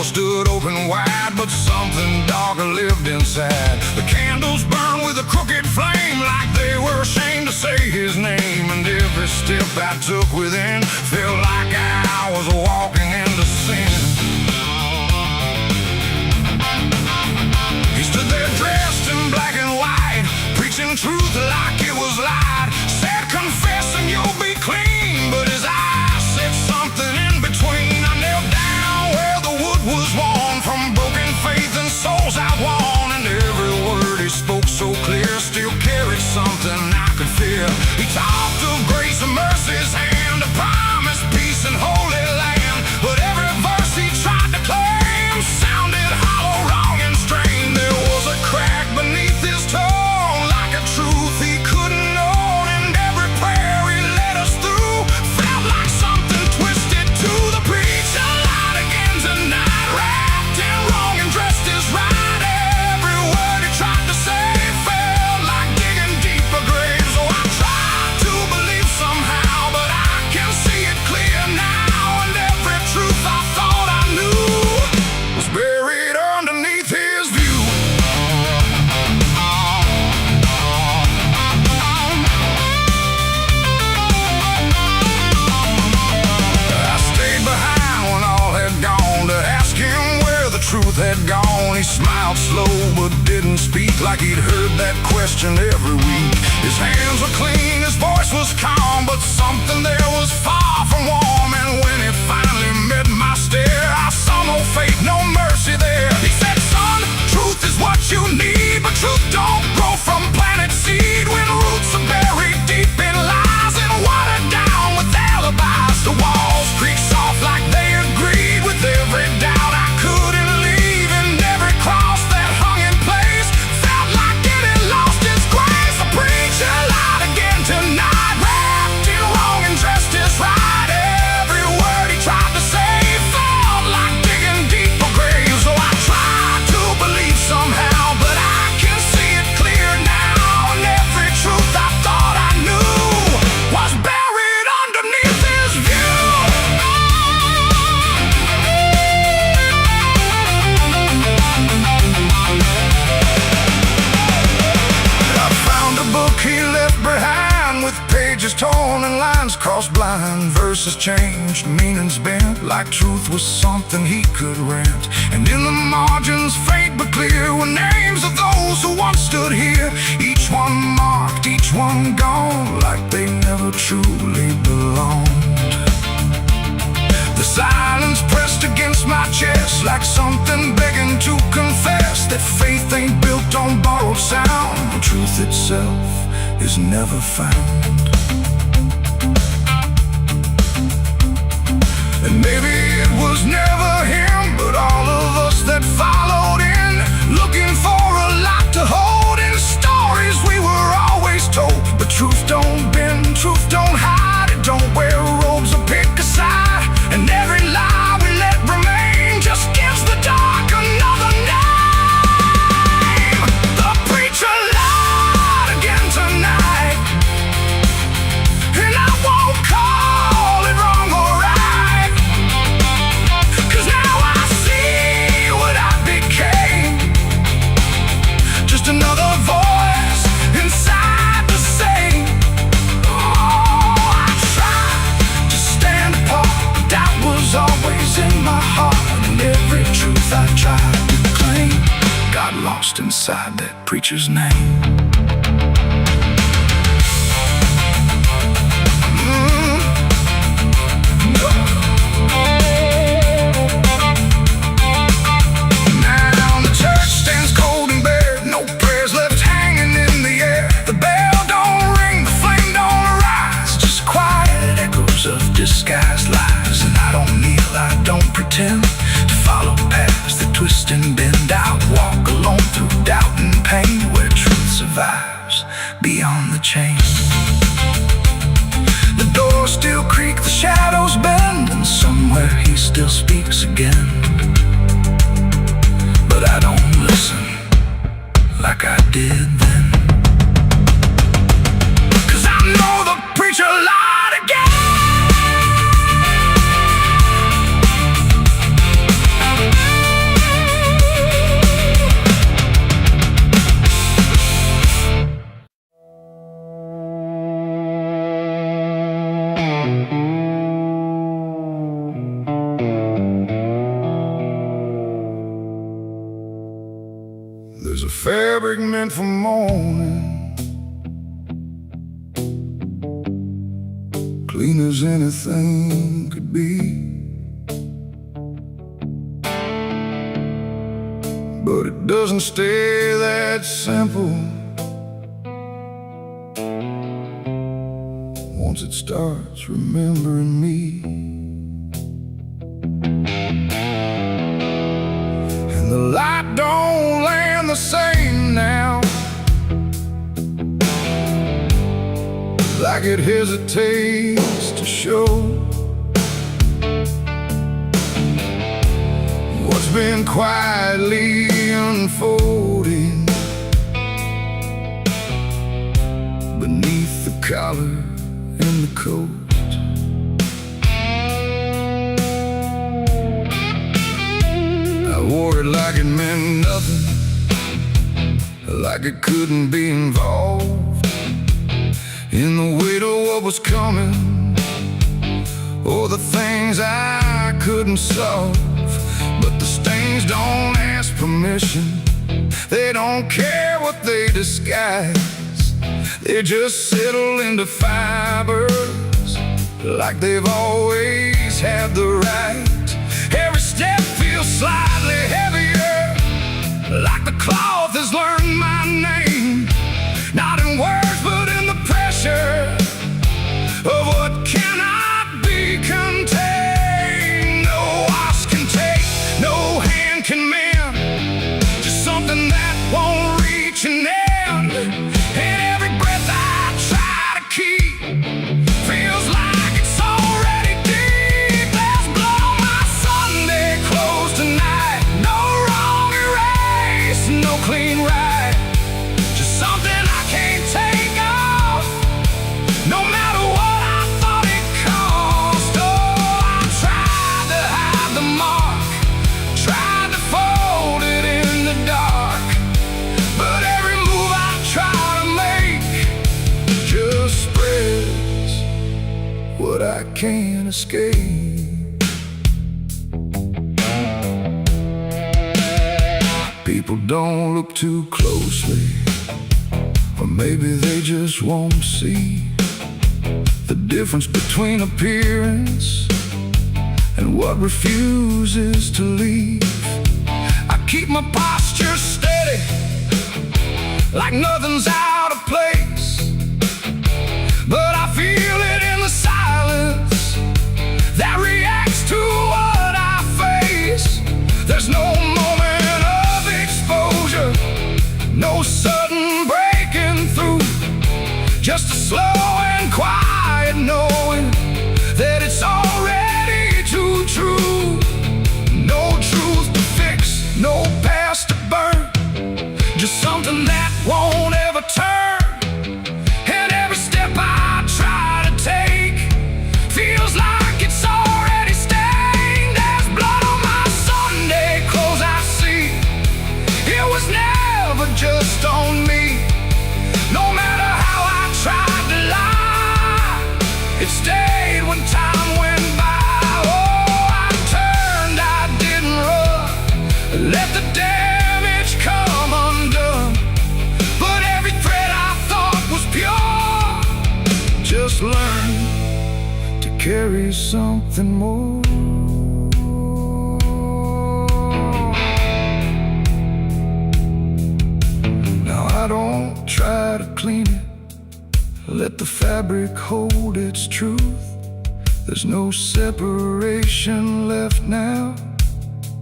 stood open wide, but something darker lived inside. The candles burned with a crooked flame, like they were ashamed to say his name. And every step I took within felt like I was walking into sin. He stood there dressed in black and white, preaching truth like it was lied. Said, confess and you'll be clean, but his eyes said something in between. I knelt down where the wood was worn from broken faith and souls outworn. And every word he spoke so clear still carried something I could feel. He talked of grace and mercy's hand, a promise, peace and holy land. But every verse he tried to claim sounded hollow, wrong and strained. There was a crack beneath his tone, like a truth he couldn't own. And every prayer he led us through felt like something twisted to the preacher. Lied again tonight, wrapped in wrong and dressed as right. Every word he tried to say felt like digging deeper graves. So I tried to believe somehow, but I can see it clear now. And every truth I thought I knew was buried underneath his view. I stayed behind when all had gone to ask him where the truth had gone. He smiled slow but didn't speak, like he'd heard that question every week. His hands were clean, his voice was calm, but something there was far from warm. And when it finally met my stare, I saw no faith, no mercy there. He said, son, truth is what you need, but truth don't grow from planet seed. When roots are buried deep in lies and watered down with alibis, the walls creak soft like they agreed with every doubt I couldn't leave. And every cross that hung in place felt like it had lost its grace. The preacher lied again tonight, wrapped in wrong and dressed as right. Every word he tried to say felt like digging deeper graves. So I tried to believe somehow, but I can see it clear now. And every truth I thought I knew was buried underneath his view. I found a book he left behind, with pages torn and lines crossed blind. Verses changed, meanings bent, like truth was something he could rent. And in the margins, faint but clear, were names of those who once stood here. Each one marked, each one gone, like they never truly belonged. The silence pressed against my chest, like something begging to confess that faith ain't built on borrowed sound. The truth itself is never found. And maybe it was never him, but all of us that followed in, looking for a lot to hold in stories we were always told. But truth don't bend, truth don't hide, it don't wear robes or pick a side. And every lie we let remain just gives the dark another name. The preacher lied again tonight, and I won't call it wrong or right, 'cause now I see what I became. Just another voice inside the same. Oh, I tried to stand apart, but doubt was always in my heart. And every truth I tried to claim got lost inside that preacher's name. Now the church stands cold and bare, no prayers left hanging in the air. The bell don't ring, the flame don't arise, just quiet echoes of disguised lies. And I don't kneel, I don't pretend to follow paths that twist and bend. I walk alone through doubt and pain, where truth survives beyond the chain. The doors still creak, the shadows bend, and somewhere he still speaks again. But I don't listen like I did then, 'cause I know the preacher lied again. There's a fabric meant for mourning, clean as anything could be, but it doesn't stay that simple. Once it starts remembering me, and the light don't land the same now, like it hesitates to show what's been quietly unfolding beneath the collar and the coat. I wore it like it meant nothing, like it couldn't be involved in the weight of what was coming, or the things I couldn't solve. But the stains don't ask permission, they don't care what they disguise. They just settle into fibers like they've always had the right. Every step feels slightly heavier, like the cloth has learned my name, not in words but in the pressure of what cannot be contained. No wash can take, no hand can mend, just something that won't reach an end. And every breath I try to keep feels like it's already deep. There's blood on my Sunday clothes tonight, no wrong erase, no clean right, just something I can't take off, no matter what I thought it cost. Oh, I tried to hide the mark, tried to fold it in the dark, but every move I try to make just spreads what I can't escape. People don't look too closely, or maybe they just won't see the difference between appearance and what refuses to leave. I keep my posture steady, like nothing's out of place, but I feel it in the silence that reacts to what I face. There's no moment of exposure, no sudden breaking through, just a slow and quiet knowing that it's already too true. No truth to fix, no past to burn, just something that won't ever turn. And every step I try to take feels like it's already stained. There's blood on my Sunday clothes I see, it was never just on me. No matter how I tried to lie, it stayed when time went by. Oh, I turned, I didn't run, let the damage come undone, but every thread I thought was pure just learned to carry something more. Now I don't try to clean it, let the fabric hold its truth. There's no separation left now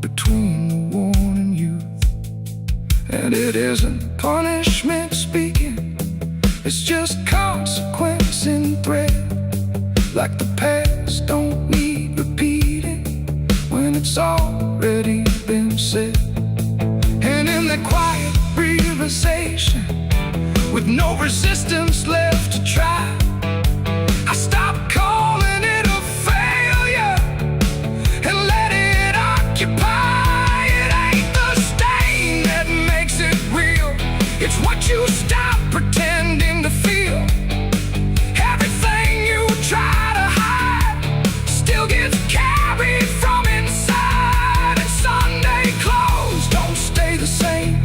between the worn and youth. And it isn't punishment speaking, it's just consequence in thread, like the past don't need repeating when it's already been said. And in that quiet realization, with no resistance left to try, I stopped calling it a failure and let it occupy. It ain't the stain that makes it real, it's what you stop pretending to feel. Everything you try to hide still gets carried from inside. And Sunday clothes don't stay the same,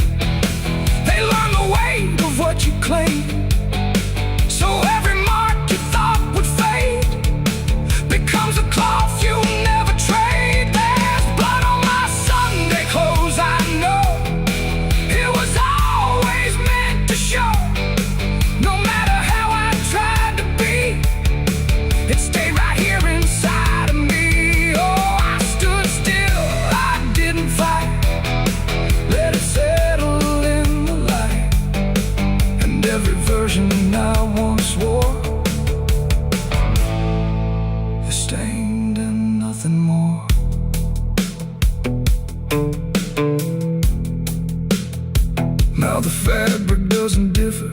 Now the fabric doesn't differ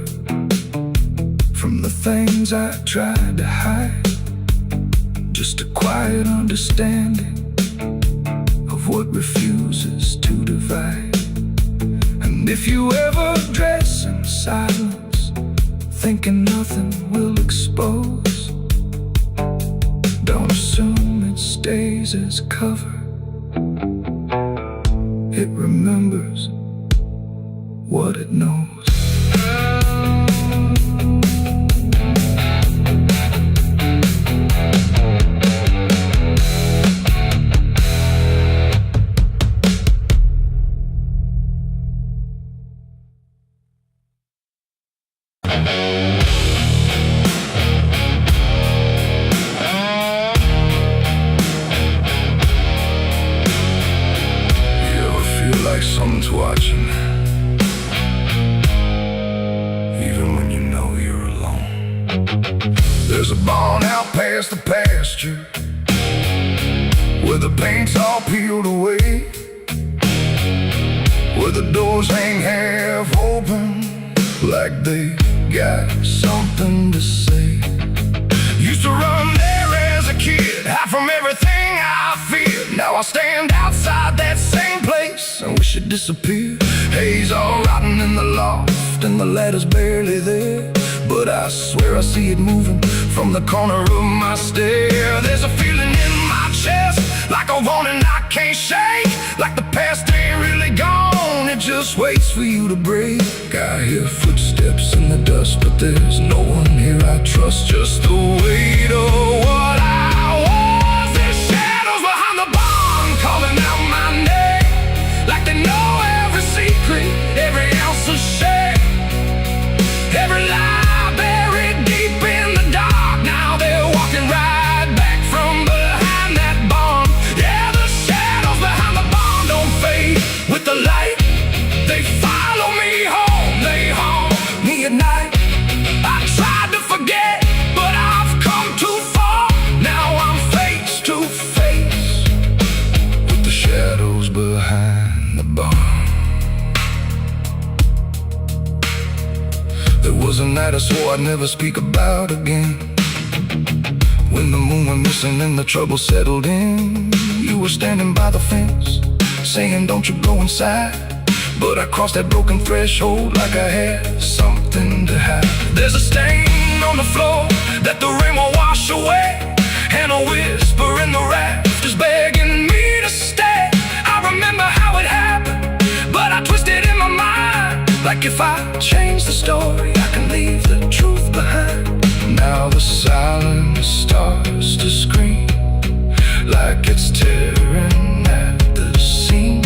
from the things I tried to hide. Just a quiet understanding of what refuses to divide. And if you ever dress in silence, thinking nothing will expose, don't assume it stays as cover. It remembers what it knows. Like someone's watching, even when you know you're alone. There's a barn out past the pasture, where the paint's all peeled away, where the doors hang half open, like they got something to say. Used to run there as a kid, hide from everything I feared. Now I stand outside that same place, I wish it disappeared. Haze all rotten in the loft, and the ladder's barely there, but I swear I see it moving from the corner of my stair. There's a feeling in my chest, like a warning I can't shake, like the past ain't really gone, it just waits for you to break. I hear footsteps in the dust, but there's no one here I trust. Just the weight of what I was. There's shadows behind the barn, calling out my name, like they know every secret, every ounce of shame, every lie buried deep in the dark. Now they're walking right back from behind that barn. Yeah, the shadows behind the barn don't fade with the light. They follow me home, they haunt me at night. I tried to forget, but I've come too far. Now I'm face to face with the shadows behind the barn. There was a night I swore I'd never speak about again, when the moon went missing and the trouble settled in. You were standing by the fence, saying don't you go inside, but I crossed that broken threshold like I had something to hide. There's a stain on the floor that the rain will wash away, and a whisper in the rafters begging me to stay. I remember how it happened, but I twisted in my mind, like if I change the story, I can leave the truth behind. Now the silence starts to scream, like it's tearing at the seams.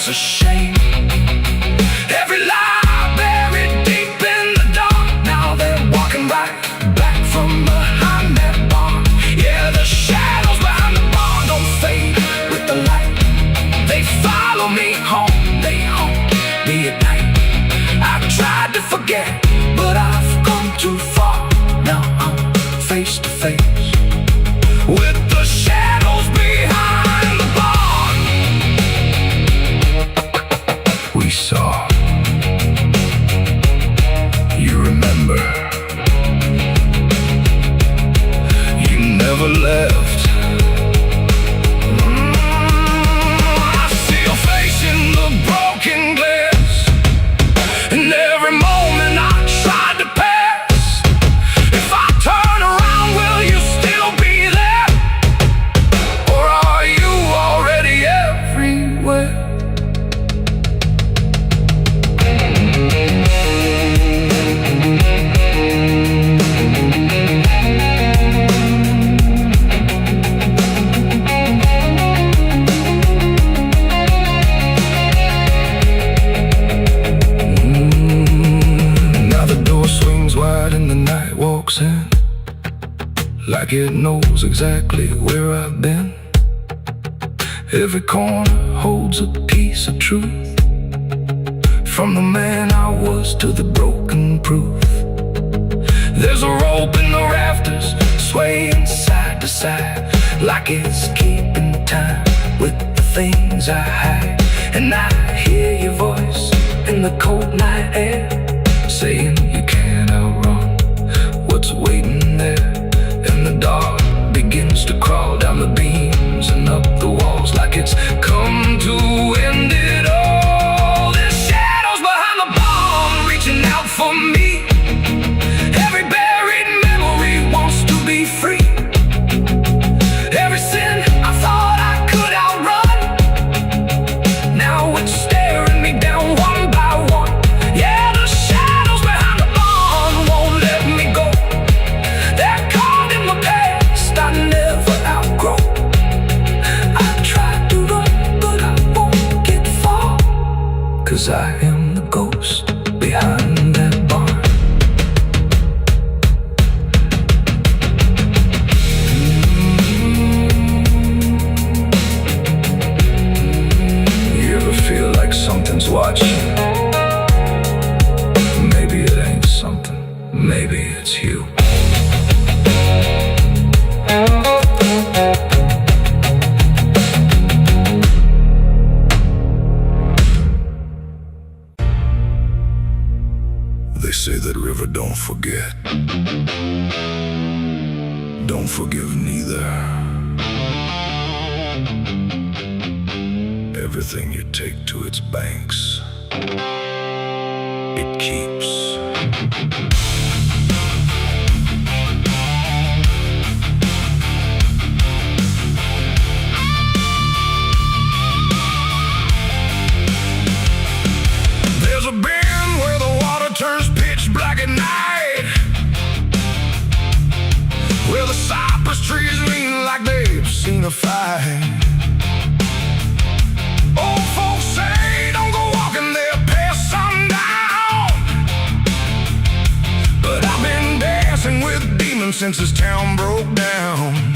A shame, every lie buried deep in the dark. Now they're walking right back from behind that barn. Yeah, the shadows behind the barn don't fade with the light. They follow me home, they haunt me at night. I tried to forget, but I've come too far. Now I'm face to face with the shadows behind the barn. We saw, you remember, you never left. I see your face in the broken glass, and every moment I tried to pass. If I turn around, will you still be there, or are you already everywhere? Like it knows exactly where I've been. Every corner holds a piece of truth, from the man I was to the broken proof. There's a rope in the rafters, swaying side to side, like it's keeping time with the things I hide. And I hear your voice in the cold night air, saying you can't outrun what's waiting there. And the dark begins to crawl down the beams and up the walls, like it's come to end it all. There's shadows behind the bomb, reaching out for me. Every buried memory wants to be free. Every sin I thought I could outrun, now it's staring me down one by one. Yeah, the shadows behind the bomb won't let me go. They're caught in the past I never outgrow. I tried to run, but I won't get far, 'cause I am the ghost behind that barn. Something's watching. Maybe it ain't something, maybe it's you. They say that river don't forget, don't forgive neither. Everything you take to its banks, it keeps. There's a bend where the water turns pitch black at night, where the cypress trees lean like they've seen a fight. Old folks say don't go walking there past sundown, but I've been dancing with demons since this town broke down.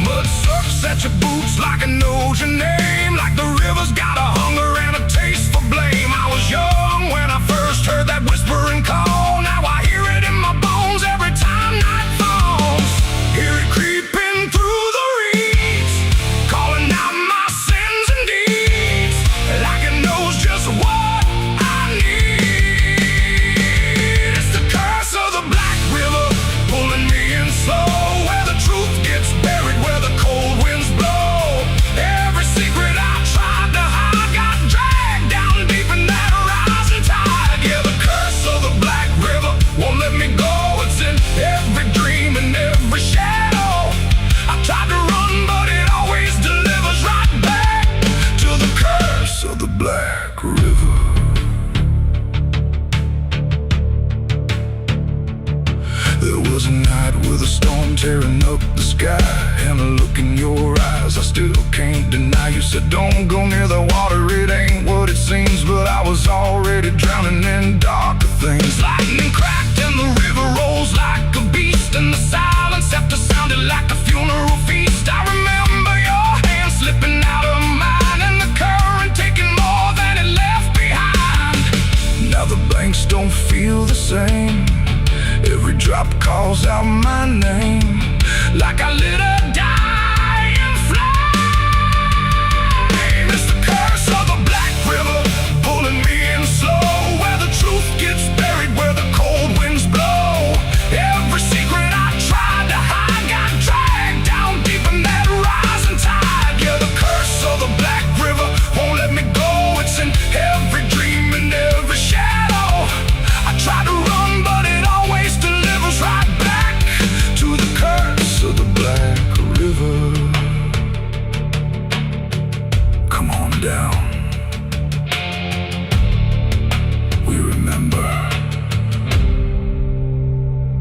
Mud sucks at your boots like it knows your name, like the river's got a hunger and a taste for blame. I was young when I first heard that whispering call. Now I hear it in my bones every time night falls. Hear it creeping through the reeds, calling out my sins and deeds, like it knows just what I need. It's the curse of the Black River, pulling me in slow, where the truth gets buried, where the cold winds blow. Every secret I tried to hide got dragged down deep in that rising tide. Yeah, the curse of the Black River won't let me go. It's in every dream and every shadow. I tried to run, but it always delivers right back to the curse of the Black River. There was a night with a storm tearing up the sky, and a look in your eyes I still can't deny. You said don't go near the water, it ain't what it seems, but I was already drowning in darker things. Lightning cracked and the river rolls like a beast, and the silence after sounded like a funeral feast. I remember your hand slipping out of mine, and the current taking more than it left behind. Now the banks don't feel the same, every drop calls out my name, like I lit a dying flame. It's the curse of the Black River, pulling me in slow, where the truth gets buried, where the cold winds blow. Every secret I tried to hide got dragged down deep in that rising tide. Yeah, the curse of the Black River won't let me go. It's in every dream and every shadow. I try to run, but it always delivers right back to the curse of the Black River. Come on down, we remember.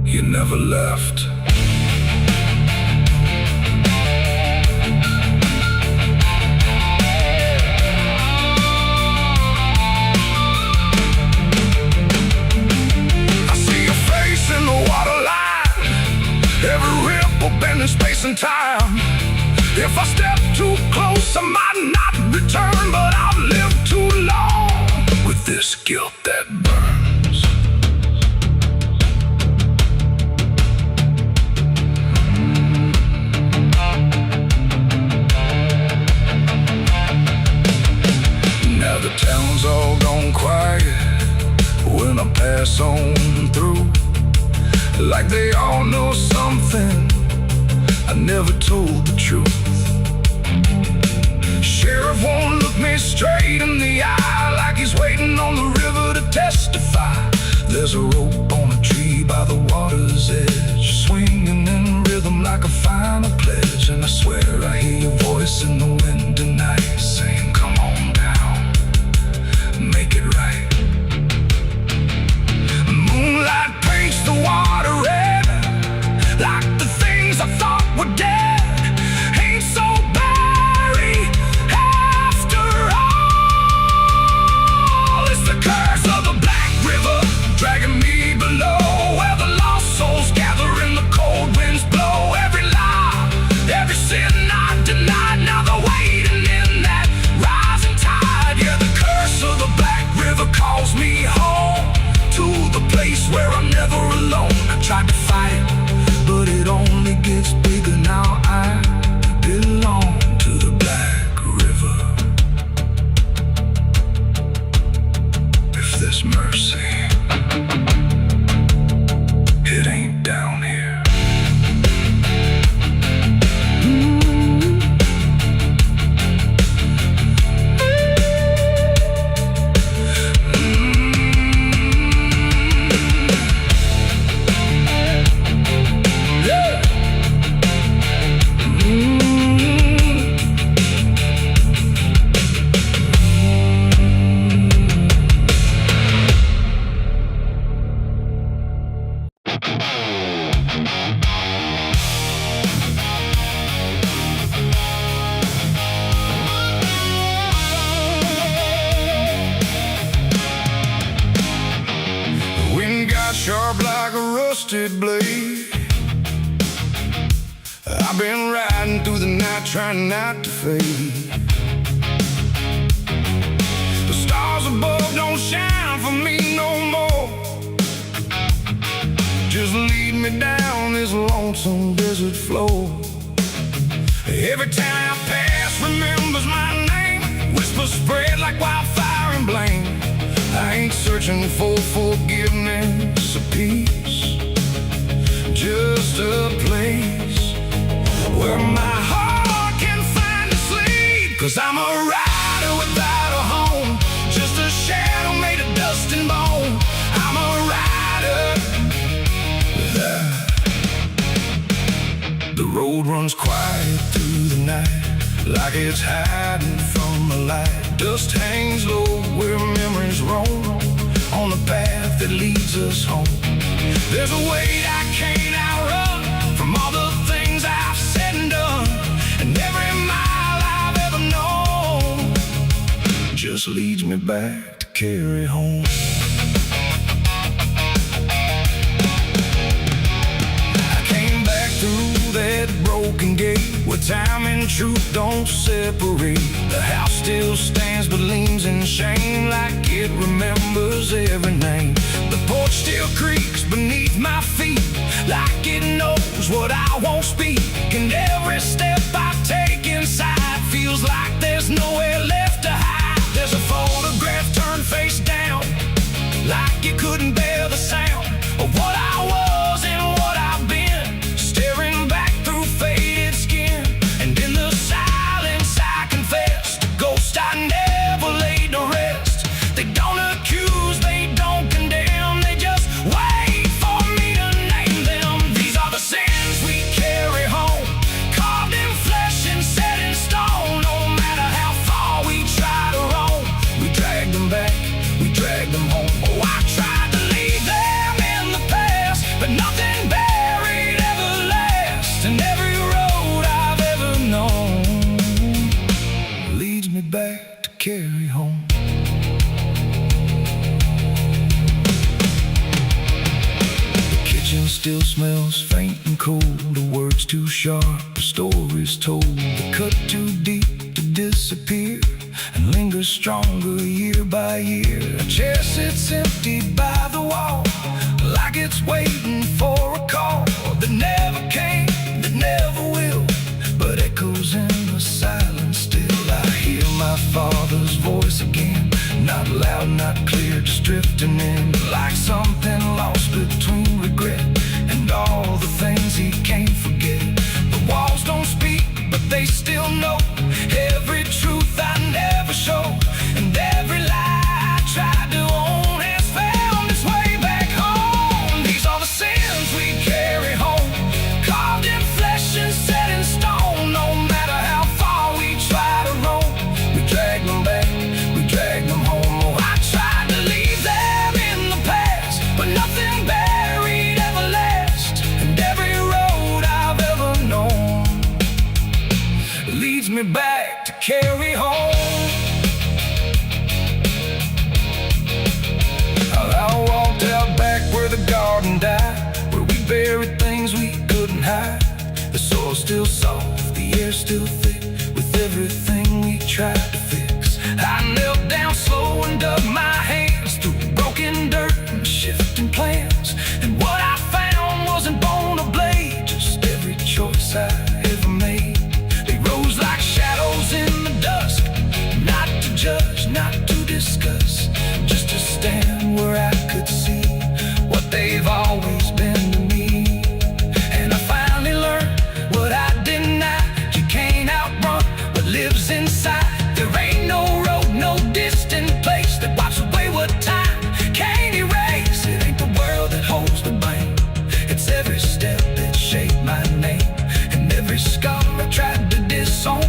You never left. I see your face in the water line, every ripple bending space and time. I step too close, I might not return, but I've lived too long with this guilt that burns. Now the town's all gone quiet when I pass on through, like they all know something I never told the truth. Sheriff won't look me straight in the eye, like he's waiting on the river to testify. There's a rope on a tree by the water's edge, swinging in rhythm like a final pledge. And I swear I hear your voice in the wind tonight, saying come on down, make it right. Moonlight paints the water red, like the things I thought were dead ain't so buried after all. It's the curse of the Black River dragging me below, where the lost souls gather and the cold winds blow. Every lie, every sin I denied, now they're waiting in that rising tide. Yeah, the curse of the Black River calls me home, to the place where I'm never alone. I tried to fight it, but it only gets bigger now. I belong to the Black River. If there's mercy, it ain't down here. Sharp like a rusted blade, I've been riding through the night trying not to fade. The stars above don't shine for me no more, just lead me down this lonesome desert floor. Every town I pass remembers my name, whispers spread like wildfire and blame. I ain't searching for forgiveness or peace, just a place where my heart can find a sleep. 'Cause I'm a rider without a home, just a shadow made of dust and bone. I'm a rider. The road runs quiet through the night, like it's hiding from the light. Dust hangs low where memories roam, on the path that leads us home. There's a weight I can't outrun from all the things I've said and done, and every mile I've ever known just leads me back to carry home. I came back through that broken gate where time and truth don't separate. The house still stands but leans in shame, like it remembers every name. The porch still creaks beneath my feet, like it knows what I won't speak. And every step I take inside feels like there's nowhere left to hide. There's a photograph turned face down, like you couldn't bear the sound of what I was and what I've been, staring back through faded skin. And in the silence I confess, the ghost I never laid to rest. They don't accuse, they don't condemn, they just wait for me to name them. These are the sins we carry home, carved in flesh and set in stone. No matter how far we try to roam, we drag them back, we drag them home. Oh, I tried to leave them in the past, but nothing buried ever lasts. And every road I've ever known leads me back to carry home. kitchen still smells faint and cold. The words too sharp, the stories told. The cut too deep to disappear and lingers stronger year by year. A chair sits empty by the wall, like it's waiting for a call that never came, that never will, but echoes in the silence still. I hear my father's voice again, not loud, not clear, just drifting in, like something lost between regret and all the things he can't forget. The walls don't speak, but they still know every truth I never showed, and every lie I tried to own has found its way back home. These are the sins we carry home, carved in flesh and set in stone. No matter how far we try to roam, we drag them back, we drag them home. Oh, I tried to leave them in the past, but nothing buried ever lasts, and every road I've ever known leads me back to carry home. I walked out back where the garden died, where we buried things we couldn't hide. The soil's still soft, the air's still thick, with everything we tried to fix. I knelt down slow and dug my hands through broken dirt and shifting plans, and what I found wasn't bone or blade, just every choice I ever made. They rose like shadows in the dusk, not to judge, not to discuss, just to stand where I could see what they've always been to me. And I finally learned what I denied: you can't outrun what lives inside. There ain't no road, no distant place that wipes away what time can't erase. It ain't the world that holds the blame, it's every step that shaped my name, and every scar I tried to disown,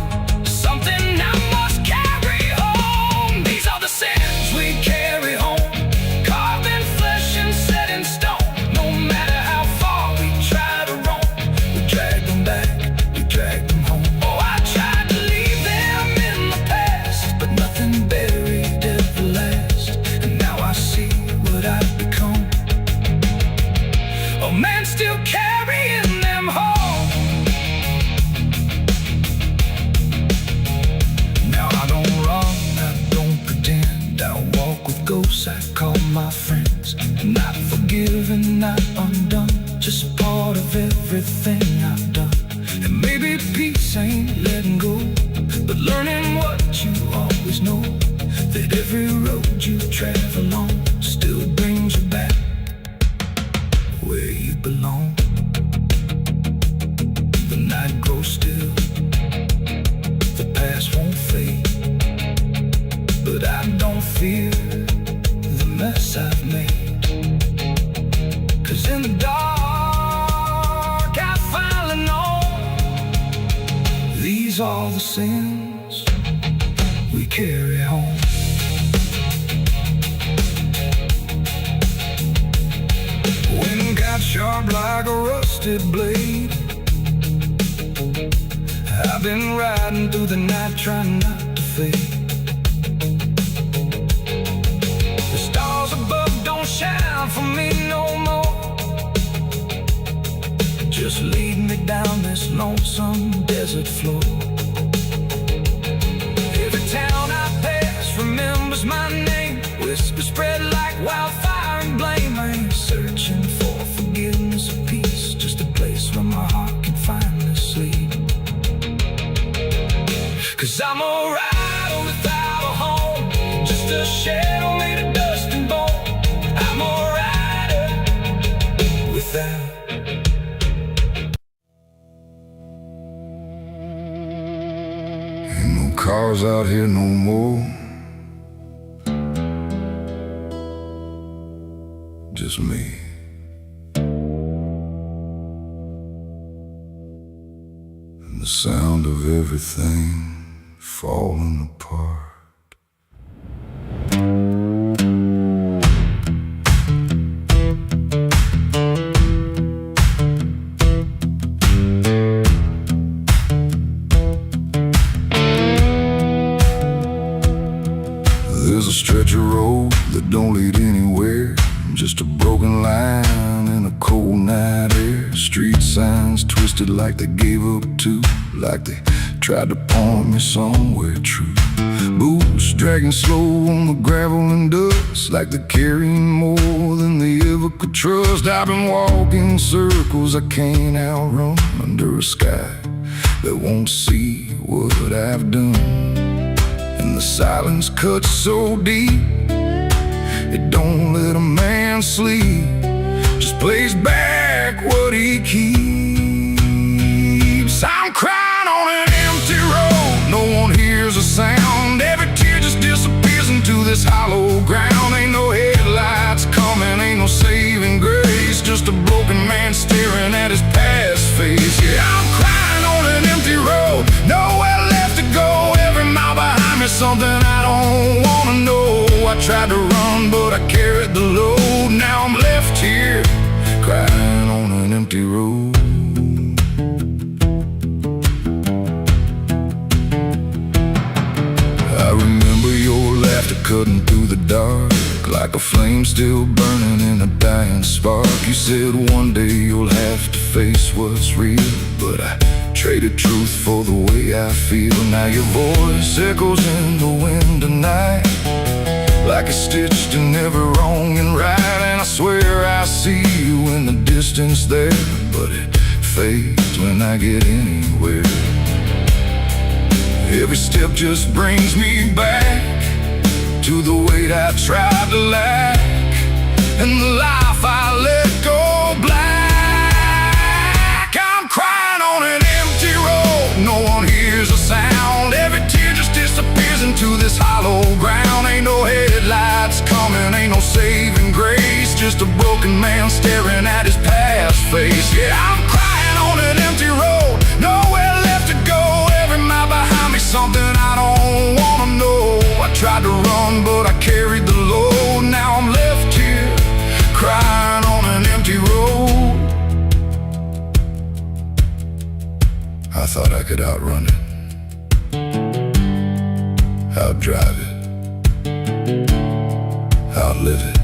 something I must carry home. These are the sins we carry home, carved in flesh and set in stone. No matter how far we try to roam, we drag them back, we drag them home. Oh, I tried to leave them in the past, but nothing buried ever lasts, and now I see what I've become, a man still carrying them home. Now I don't run, I don't pretend, I walk with ghosts I call my friends. Not forgiven, not undone, just part of everything I've done. And maybe peace ain't letting go, but learning what you always know, that every road you travel on still brings you back where you belong. The night grows still, the past won't fade, but I don't fear the mess I've made, 'cause in the dark I finally know these are the sins we carry home. Wind got sharp like a rusted blade, I've been riding through the night trying not to fade. The stars above don't shine for me no more, just lead me down this lonesome desert floor. Every town I pass remembers my name, whispers spread like wildfire and blame. I ain't searching for forgiveness or peace, just a place where my heart can finally sleep. 'Cause I'm a rider without a home, just a shadow made of dust and bone. I'm a rider without. Ain't no cars out here no more, just me. And the sound of everything falling apart. There's a stretch of road that don't lead anywhere, just a broken line in a cold night air. Street signs twisted like they gave up too, like they tried to point me somewhere true. Boots dragging slow on the gravel and dust, like they're carrying more than they ever could trust. I've been walking circles I can't outrun, under a sky that won't see what I've done. And the silence cuts so deep, it don't let a man sleep, just plays back what he keeps. I'm crying on an empty road, no one hears a sound. Every tear just disappears into this hollow ground. Ain't no headlights coming, ain't no saving grace, just a broken man staring at his past face. Yeah, I'm crying on an empty road, nowhere left to go. Every mile behind me, something I don't wanna know. I tried to run, but I carried the load. Now I'm left here, crying on an empty road. I remember your laughter cutting through the dark, like a flame still burning in a dying spark. You said one day you'll have to face what's real, but I traded truth for the way I feel. Now your voice echoes in the wind tonight, like it's stitched in every wrong and right. And I swear I see you in the distance there, but it fades when I get anywhere. Every step just brings me back to the weight I tried to lack, and the life I let go black. I'm crying on an empty road, no one hears a sound. Every tear just disappears into this hollow ground. Ain't no headlights coming, ain't no saving grace, just a broken man staring at his past face. Yeah, I'm crying on an empty road, nowhere left to go. Every mile behind me, something I don't wanna know. I tried to run, but I carried the load. Now I'm left here, crying on an empty road. I thought I could outrun it, outdrive it, outlive it,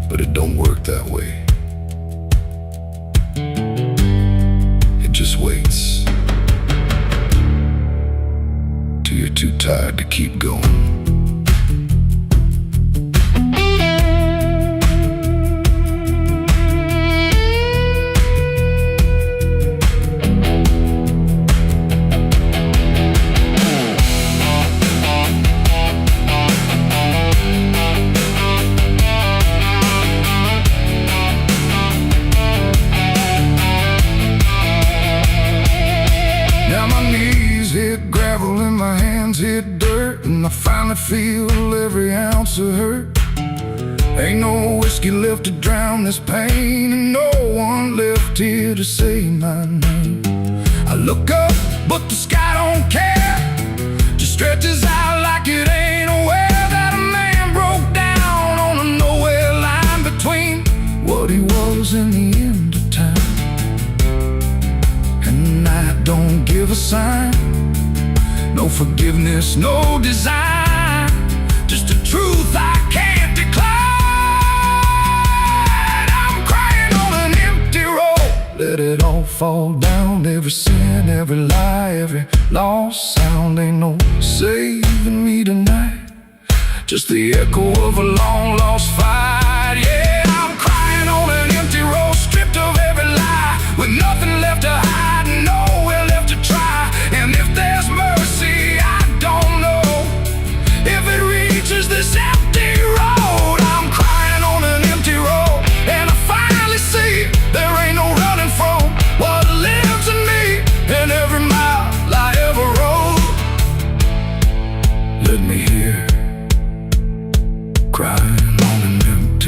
but it don't work that way. It just waits till you're too tired to keep going. Hit dirt, and I finally feel every ounce of hurt. Ain't no whiskey left to drown this pain, and no one left here to say my name. I look up, but the sky don't care, just stretches out like it ain't aware that a man broke down on a nowhere line between what he was and the end of time. And I don't give a sign, no forgiveness, no design, just a truth I can't decline. I'm crying on an empty road, let it all fall down. Every sin, every lie, every lost sound. Ain't no saving me tonight, just the echo of a long lost fight. Yeah, I'm crying on an empty road, stripped of every lie, with nothing left to hide, nowhere left to try. And if there's mercy, I don't know if it reaches this empty road. I'm crying on an empty road, and I finally see there ain't no running from what lives in me and every mile I ever rode. Let me hear, crying on an empty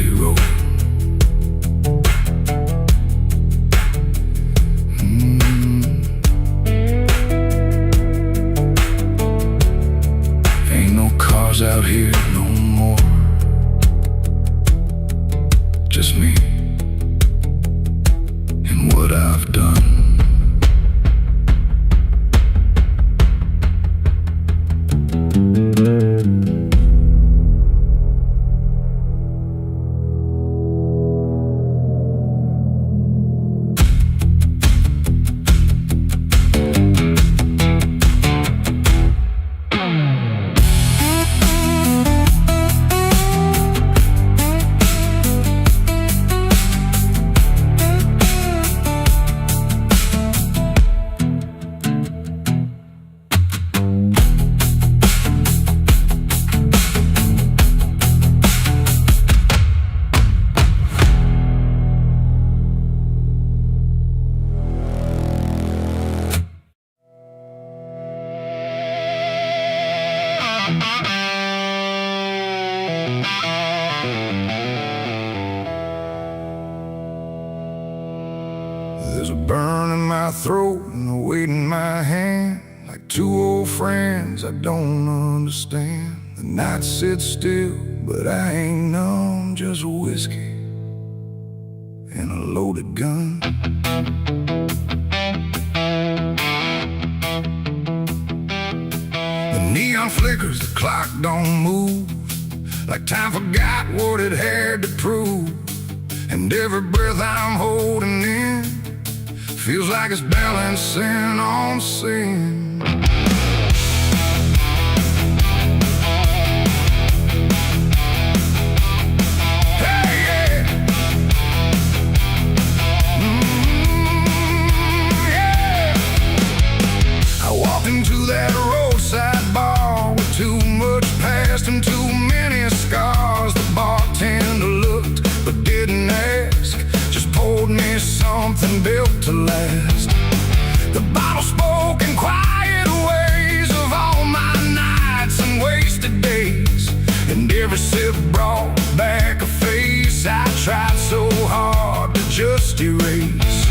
There's a burn in my throat and a weight in my hand, like two old friends I don't understand. The night sits still, but I ain't numb, just whiskey and a loaded gun. The neon flickers, the clock don't move, like time forgot what it had to prove. And every breath I'm holding in feels like it's balancing on sin. Hey, yeah. Yeah. I walked into that roadside bar with too much past and too many scars. The bartender looked but didn't ask, just poured me something built to last. The bottle spoke in quiet ways of all my nights and wasted days, and every sip brought back a face I tried so hard to just erase.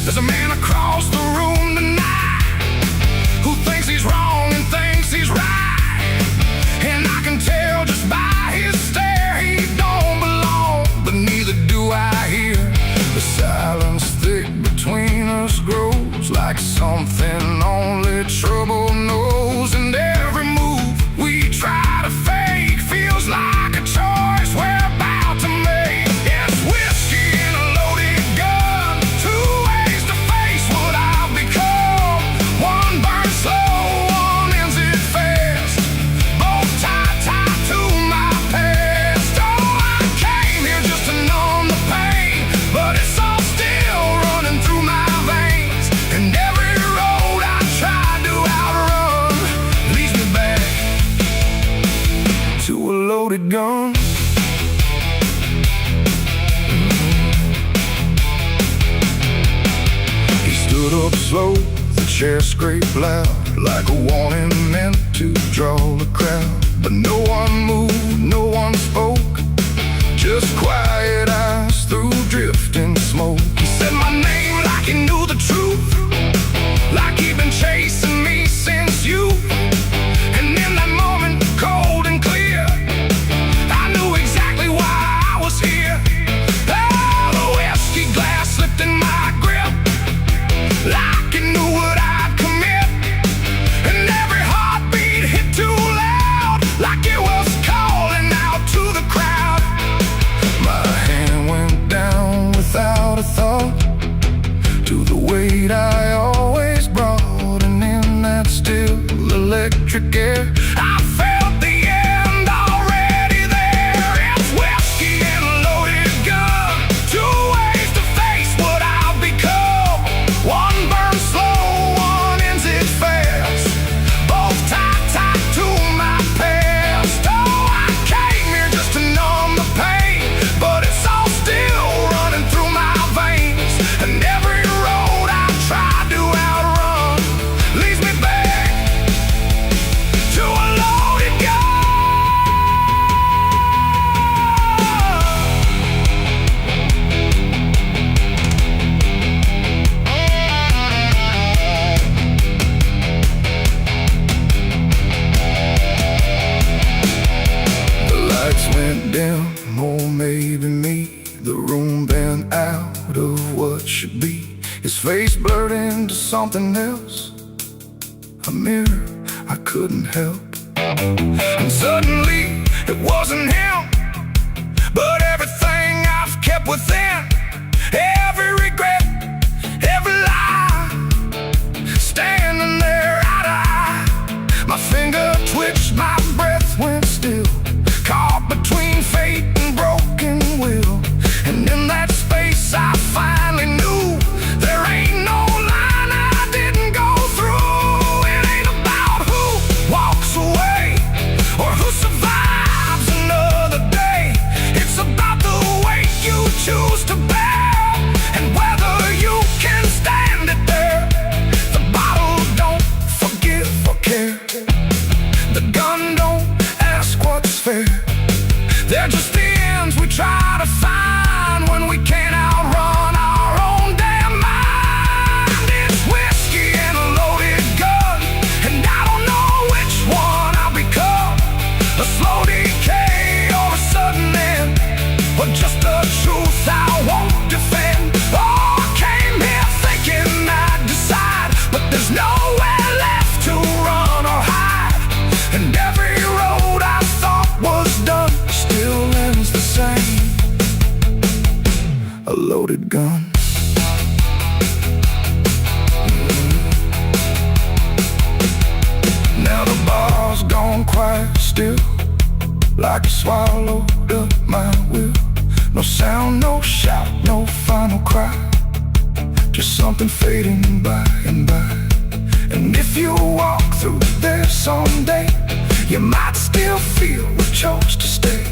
There's a man across the room tonight who thinks he's wrong and thinks he's right, and I can tell just by his stare he don't belong, but neither do I hear. The silence thick between us grows like something only trouble knows, and every move we try to fake feels like a choice we're about to make. It's whiskey and a loaded gun, two ways to face what I've become. One burns slow, one ends it fast, both tied to my past. Oh, I came here just to numb the pain, but it's all still running through my veins, and every road I try to outrun leads me back to a loaded gun. He stood up slow, the chair scraped loud, like a warning meant to draw the crowd. But no one moved, no one spoke, just quiet eyes through drifting smoke. He said my name like he knew the truth, like he'd been chasing me since youth. And in that moment, cold and clear, I knew exactly why I was here. Oh, the whiskey glass slipped in my grip, like it knew what I'd commit, and every heartbeat hit too loud, like it was calling out to the crowd. My hand went down without a thought to the weight I always brought, and in that still electric air I felt the end already there. It's whiskey and a loaded gun, two ways to face what I've become. One burns slow, one ends it fast, both tied to my past. Oh, I came here just to numb the pain, but it's all still running through my veins, and every road I try to outrun leads me back to a loaded gun. The lights went dim, or maybe me, the room bent out of what should be. His face blurred into something else, a mirror I couldn't help. And suddenly it wasn't him, but everything I've kept within, every regret, every lie, standing there eye to eye. My finger twitched, my breath went still, caught between fate and broken will. And in that space I finally knew there ain't no line I didn't go through. It ain't about who walks away or who survives another day. It's about the way you choose to still, like you swallowed up my will. No sound, no shout, no final cry, just something fading by and by. And if you walk through there someday, you might still feel we chose to stay.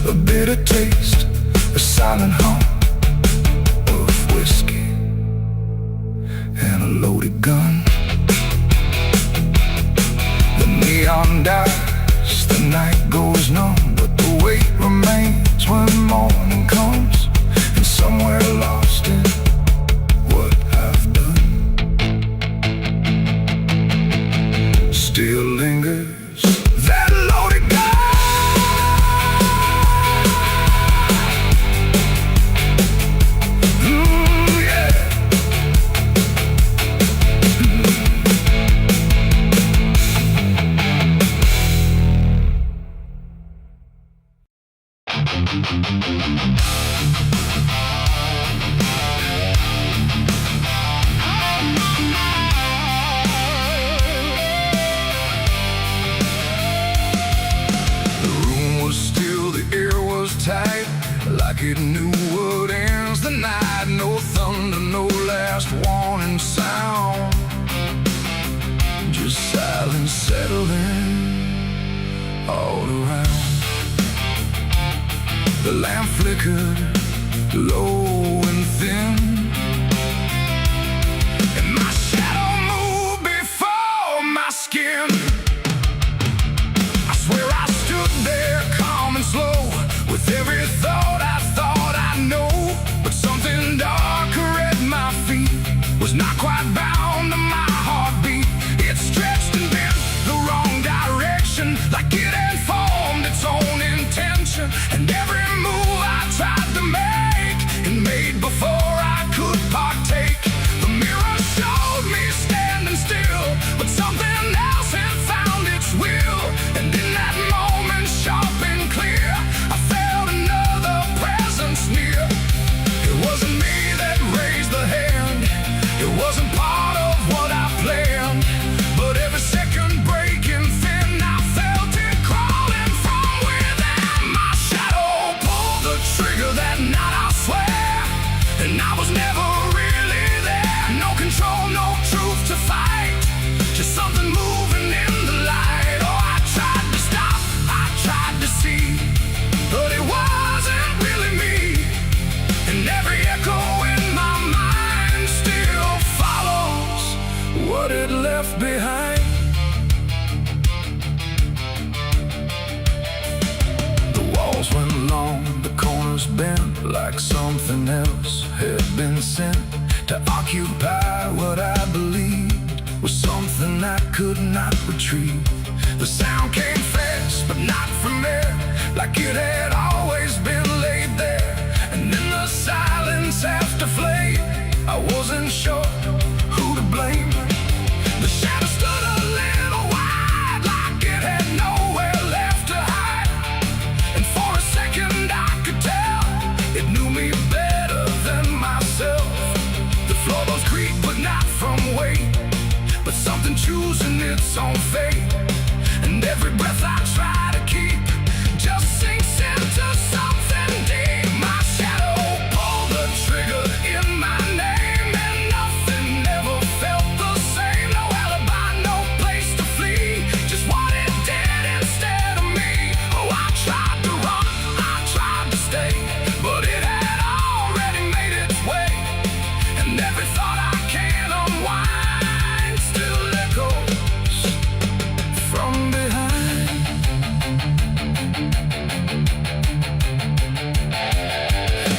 A bitter taste, a silent hum of whiskey and a loaded gun. The neon dies, the night goes numb, but the weight remains when morning comes. And somewhere lost in what I've done still lingers that loaded gun. Like it knew what ends the night. No thunder, no last warning sound, just silence settling all around. The lamp flickered low and thin, and my shadow moved before my skin. I swear I stood there calm and slow, with every thought I know, but something darker at my feet was not quite bound to my heartbeat. It stretched and bent the wrong direction, like it had formed its own intention. And every move I tried to make, and made before I could partake. The mirror showed me standing still, but something else had found its will. And in that moment, sharp and clear, I felt another presence near. It wasn't me that raised the hand, it wasn't part of what I planned, but every second breaking thin, I felt it crawling from within. My shadow pulled the trigger that night, I swear, and I was never really there. No control, no truth to fight, just something moving in the light. Oh, I tried to stop, I tried to see, but it wasn't really me. And every echo in my mind still follows what it left behind. The walls went long, the corners bent, like something else had been sent to occupy what I believed was something I could not retrieve. The sound came fast, but not from there, like it had always been laid there. And in the silence after flame, I wasn't sure who to blame. The shadow stood a little wide, like it had nowhere left to hide. And for a second I could tell it knew me better than myself. The floorboards creak, but not from weight, but something choosing its own fate. And every breath I try to keep just sinks into something deep. My shadow pulled the trigger in my name, and nothing ever felt the same. No alibi, no place to flee, just what it did instead of me. Oh, I tried to run, I tried to stay, but it had already made its way. And every thought I can't unwind still echoes from behind.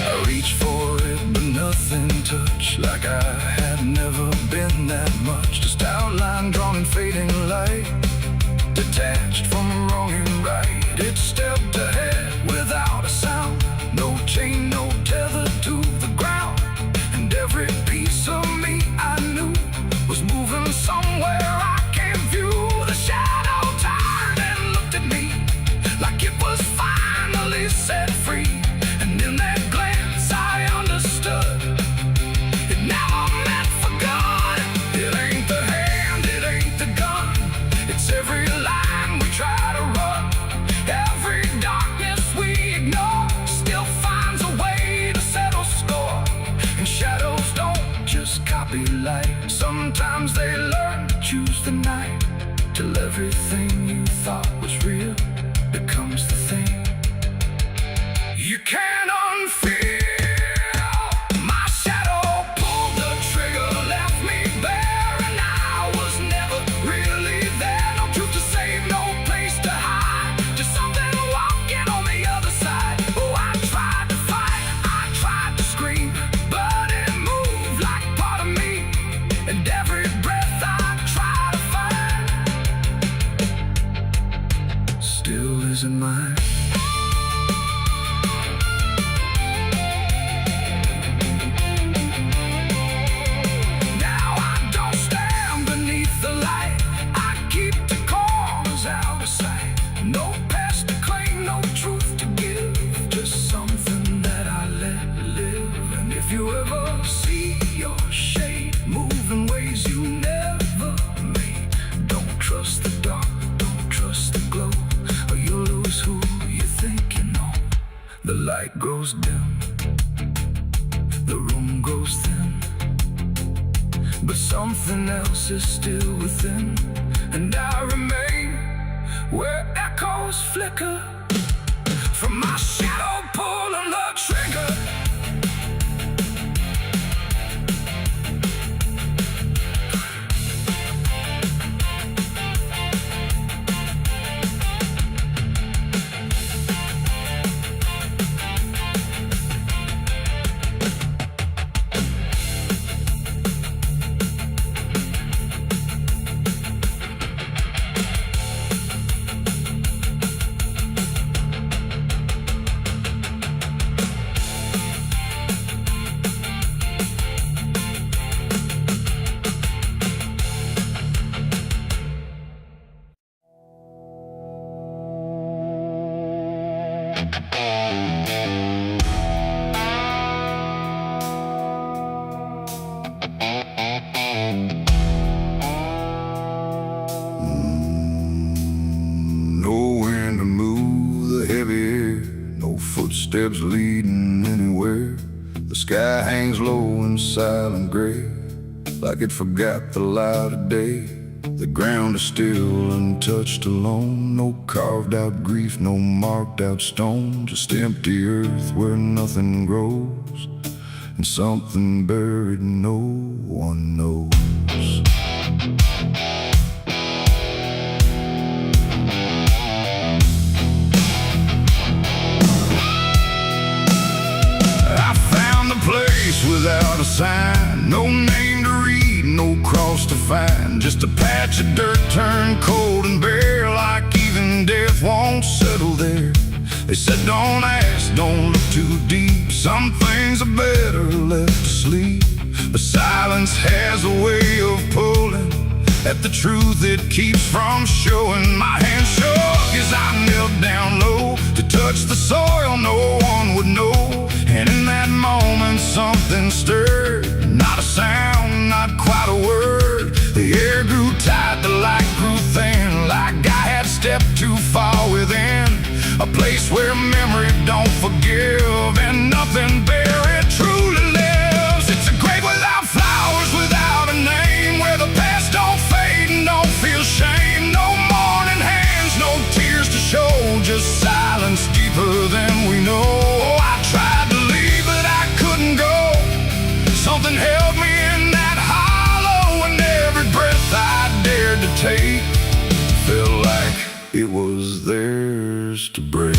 I reached for it, but nothing touched, like I had never been that much. Just outline drawn in fading light, detached from wrong and right. It stepped ahead without a sound, no chain, no tether to the ground. And every piece of me I knew was moving somewhere I can't view. The shadow turned and looked at me, like it was finally set free. And in that glance I understood it never meant for good. It ain't the hand, it ain't the gun, it's every line we try to run. the night, till everything you thought was real becomes the thing you can't unfeel. My shadow pulled the trigger, left me bare, and I was never really there. No truth to save, no place to hide, just something walking on the other side. Oh, I tried to fight, I tried to scream, but it moved like part of me, and every breath I try to find still isn't mine. No past to claim, no truth to give, just something that I let live. And if you ever see your shade move in ways you never made, don't trust the dark, don't trust the glow, or you'll lose who you think you know. The light grows dim, the room grows thin, but something else is still within, and I remain where echoes flicker from my shadow pulling the trigger. Nowhere to move the heavy air, no footsteps leading anywhere. The sky hangs low in silent gray, like it forgot the light of day. The ground is still untouched alone, no carved out grief, no marked out stone, just empty earth where nothing grows, and something buried no one knows. I found the place without a sign, no name to read, no cross to find, just a patch of dirt turned cold and bare, like even death won't settle there. They said don't ask, don't look too deep, some things are better left asleep, but silence has a way of pulling at the truth it keeps from showing. My hand shook as I knelt down low to touch the soil no one would know, and in that moment something stirred, not a sound, not quite a word. The air grew tight, the light grew thin, like I had stepped too far within a place where memory don't forgive, and nothing buried truly lives. It's a grave without flowers, without a name, where the past don't fade and don't feel shame. No mourning hands, no tears to show, just silence deeper than we know. Oh, I tried to leave, but I couldn't go. Something held me in that hollow, and every breath I dared to take felt like it was theirs to break.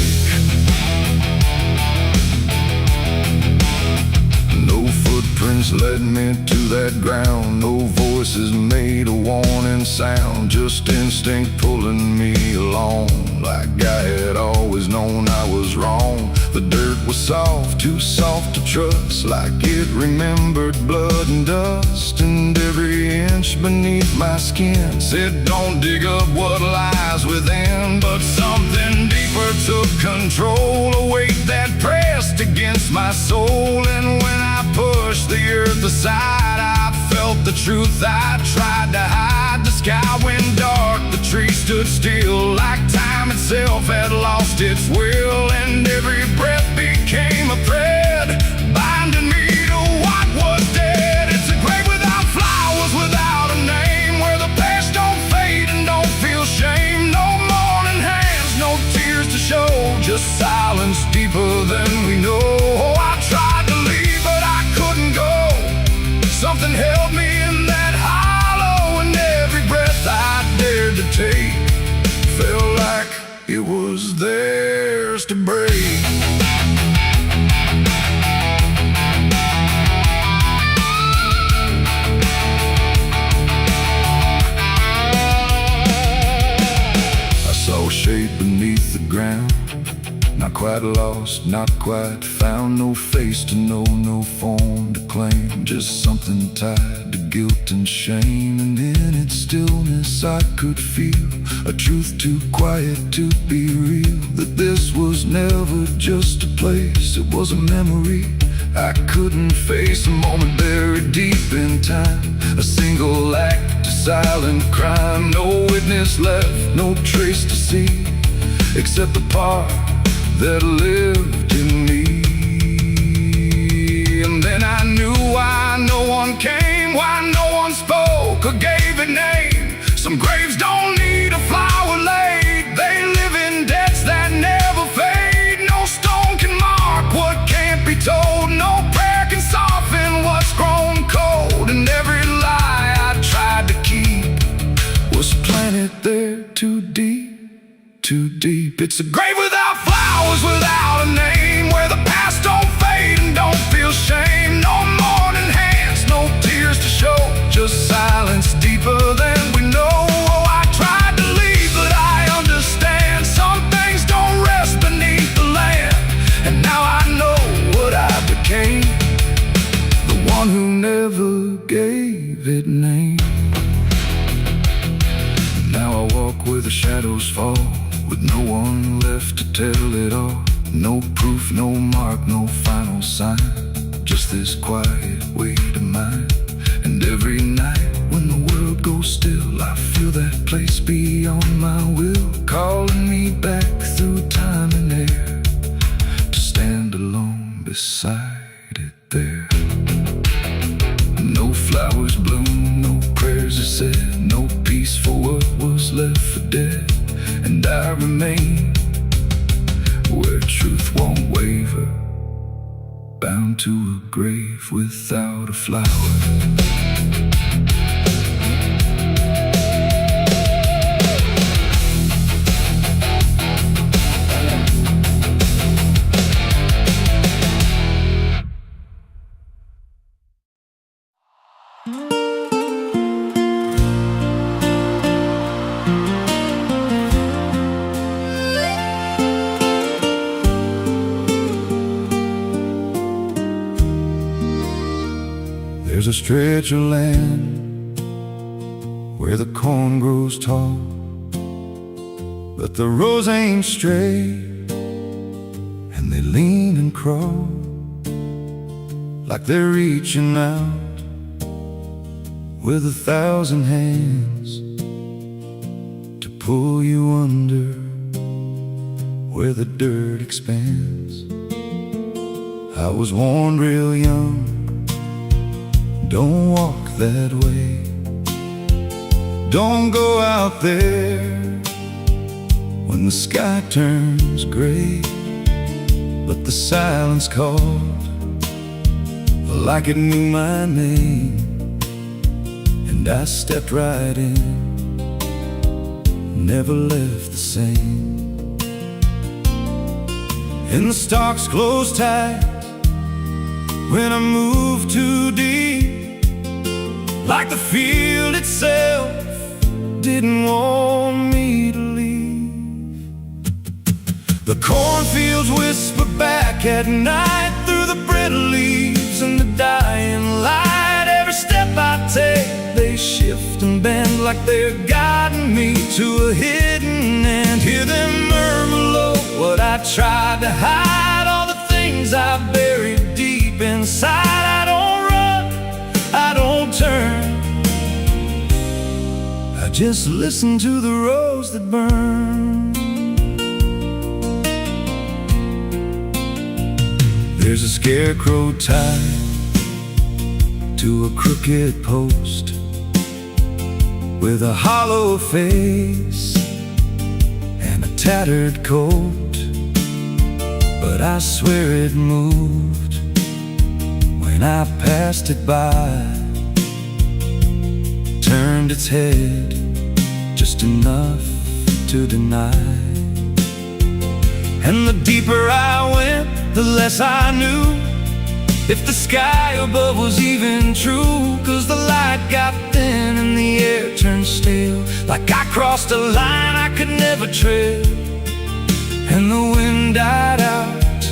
No footprints led me to that ground, no voices made a warning sound, just instinct pulling me along, like I had always known I was wrong. The dirt was soft, too soft to trust, like it remembered blood and dust, and every inch beneath my skin said don't dig up what lies within. But something deeper took control, a weight that pressed against my soul, and when I pushed the earth aside, I felt the truth I tried to hide. The sky went dark, the trees stood still, like time itself had lost its will, and every breath became a thread, binding me to what was dead. It's a grave without flowers, without a name, where the past don't it was theirs to break. Shade beneath the ground, not quite lost, not quite found. No face to know, no form to claim, just something tied to guilt and shame. And in its stillness I could feel a truth too quiet to be real, that this was never just a place, it was a memory I couldn't face. A moment buried deep in time, a single act of silent crime. No witness left, no trace to see, except the part that lived in me. And then I knew why no one came, why no one spoke or gave it name. Some graves don't need a flower laid, they live in debts that never fade. No stone can mark what can't be told, no prayer can soften what's grown cold. And every lie I tried to keep was planted there too deep, too deep. It's a grave without flowers, without a name, where the past don't fade and don't feel shame. No mourning hands, no tears to show, just silence deeper than we know. Oh, I tried to leave, but I understand some things don't rest beneath the land. And now I know what I became, the one who never gave it name. Now I walk where the shadows fall, with no one left to tell it all. No proof, no mark, no final sign, just this quiet weight of mine. And every night when the world goes still, I feel that place beyond my will, calling me back through time and air, to stand alone beside it there. No flowers bloom, no prayers are said, no peace for what was left for dead. And I remain where truth won't waver, bound to a grave without a flower. There's a stretch of land where the corn grows tall, but the rows ain't straight, and they lean and crawl like they're reaching out with 1,000 hands to pull you under where the dirt expands. I was warned real young, don't walk that way, don't go out there when the sky turns gray. But the silence called like it knew my name, and I stepped right in, never left the same. And the stalks closed tight when I moved too deep, like the field itself didn't want me to leave. The cornfields whisper back at night through the brittle leaves and the dying light. Every step I take, they shift and bend like they're guiding me to a hidden end. Hear them murmur low what I tried to hide, all the things I buried deep inside. I don't run, I don't turn, I just listen to the rose that burn. There's a scarecrow tied to a crooked post with a hollow face and a tattered coat, but I swear it moved when I passed it by, turned its head just enough to deny. And the deeper I went, the less I knew if the sky above was even true. 'Cause the light got thin and the air turned stale, like I crossed a line I could never tread. And the wind died out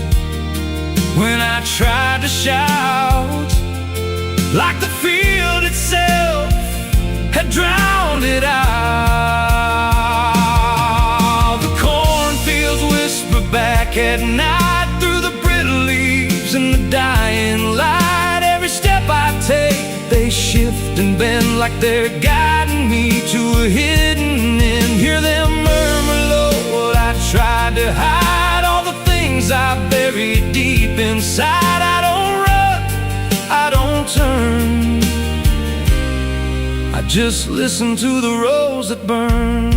when I tried to shout, like the field itself had drowned it out. The cornfields whisper back at night through the brittle leaves and the dying light. Every step I take, they shift and bend like they're guiding me to a hidden end. Hear them murmur low what I tried to hide, all the things I buried deep inside. I don't run, I don't turn, I just listen to the rose that burn.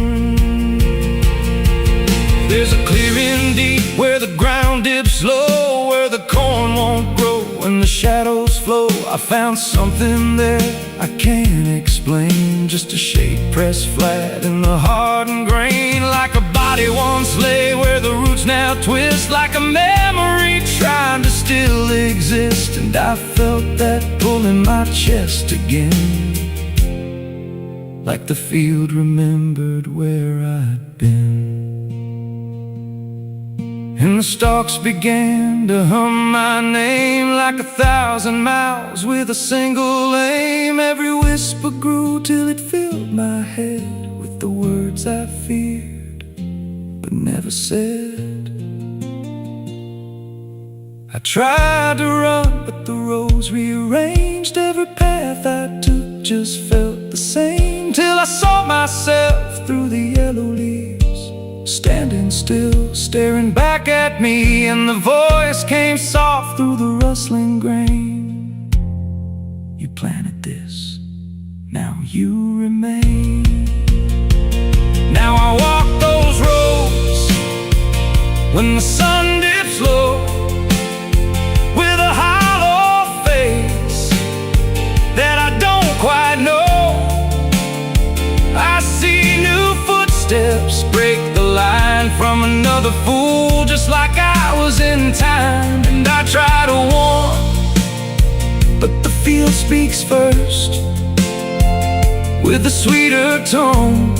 There's a clearing deep where the ground dips low, where the corn won't grow and the shadows flow. I found something there I can't explain, just a shape pressed flat in the hardened grain, like a body once lay where the roots now twist, like a memory trying to still exist. And I felt that pull in my chest again, like the field remembered where I'd been. And the stalks began to hum my name, like 1,000 mouths with a single aim. Every whisper grew till it filled my head with the words I feared but never said. I tried to run, but the roads rearranged. Every path I took just felt the same, till I saw myself through the yellow leaves, standing still, staring back at me. And the voice came soft through the rustling grain: you planted this, now you remain. Now I walk those roads when the sun dips low, with a hollow face that I don't quite know. I see new footsteps break the line from another fool, just like I was in time. And I try to warn, but the field speaks first, with a sweeter tone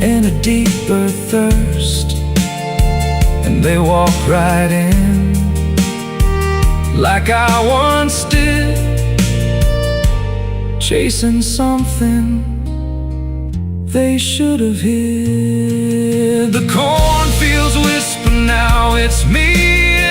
and a deeper thirst. And they walk right in, like I once did, chasing something they should have hid. The cornfields whisper now, it's me,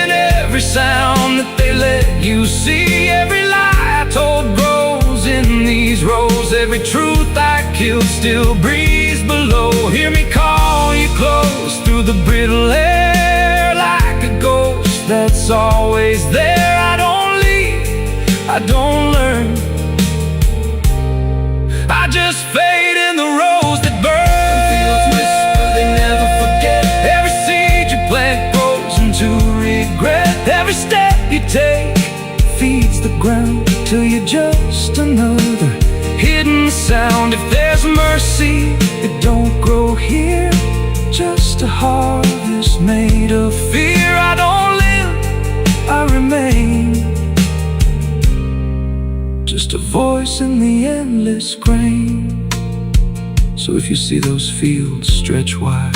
and every sound that they let you see. Every lie I told grows in these rows, every truth I killed still breathes below. Hear me call you close through the brittle air, like a ghost that's always there. I don't leave, I don't learn, I just fade in the rose that burn. Fields whisper, they never forget. Every seed you plant grows into regret. Every step you take feeds the ground till you're just another hidden sound. If there's mercy, it don't grow here, just a harvest made of fear. I don't live, I remain, just a voice in the endless grain. So if you see those fields stretch wide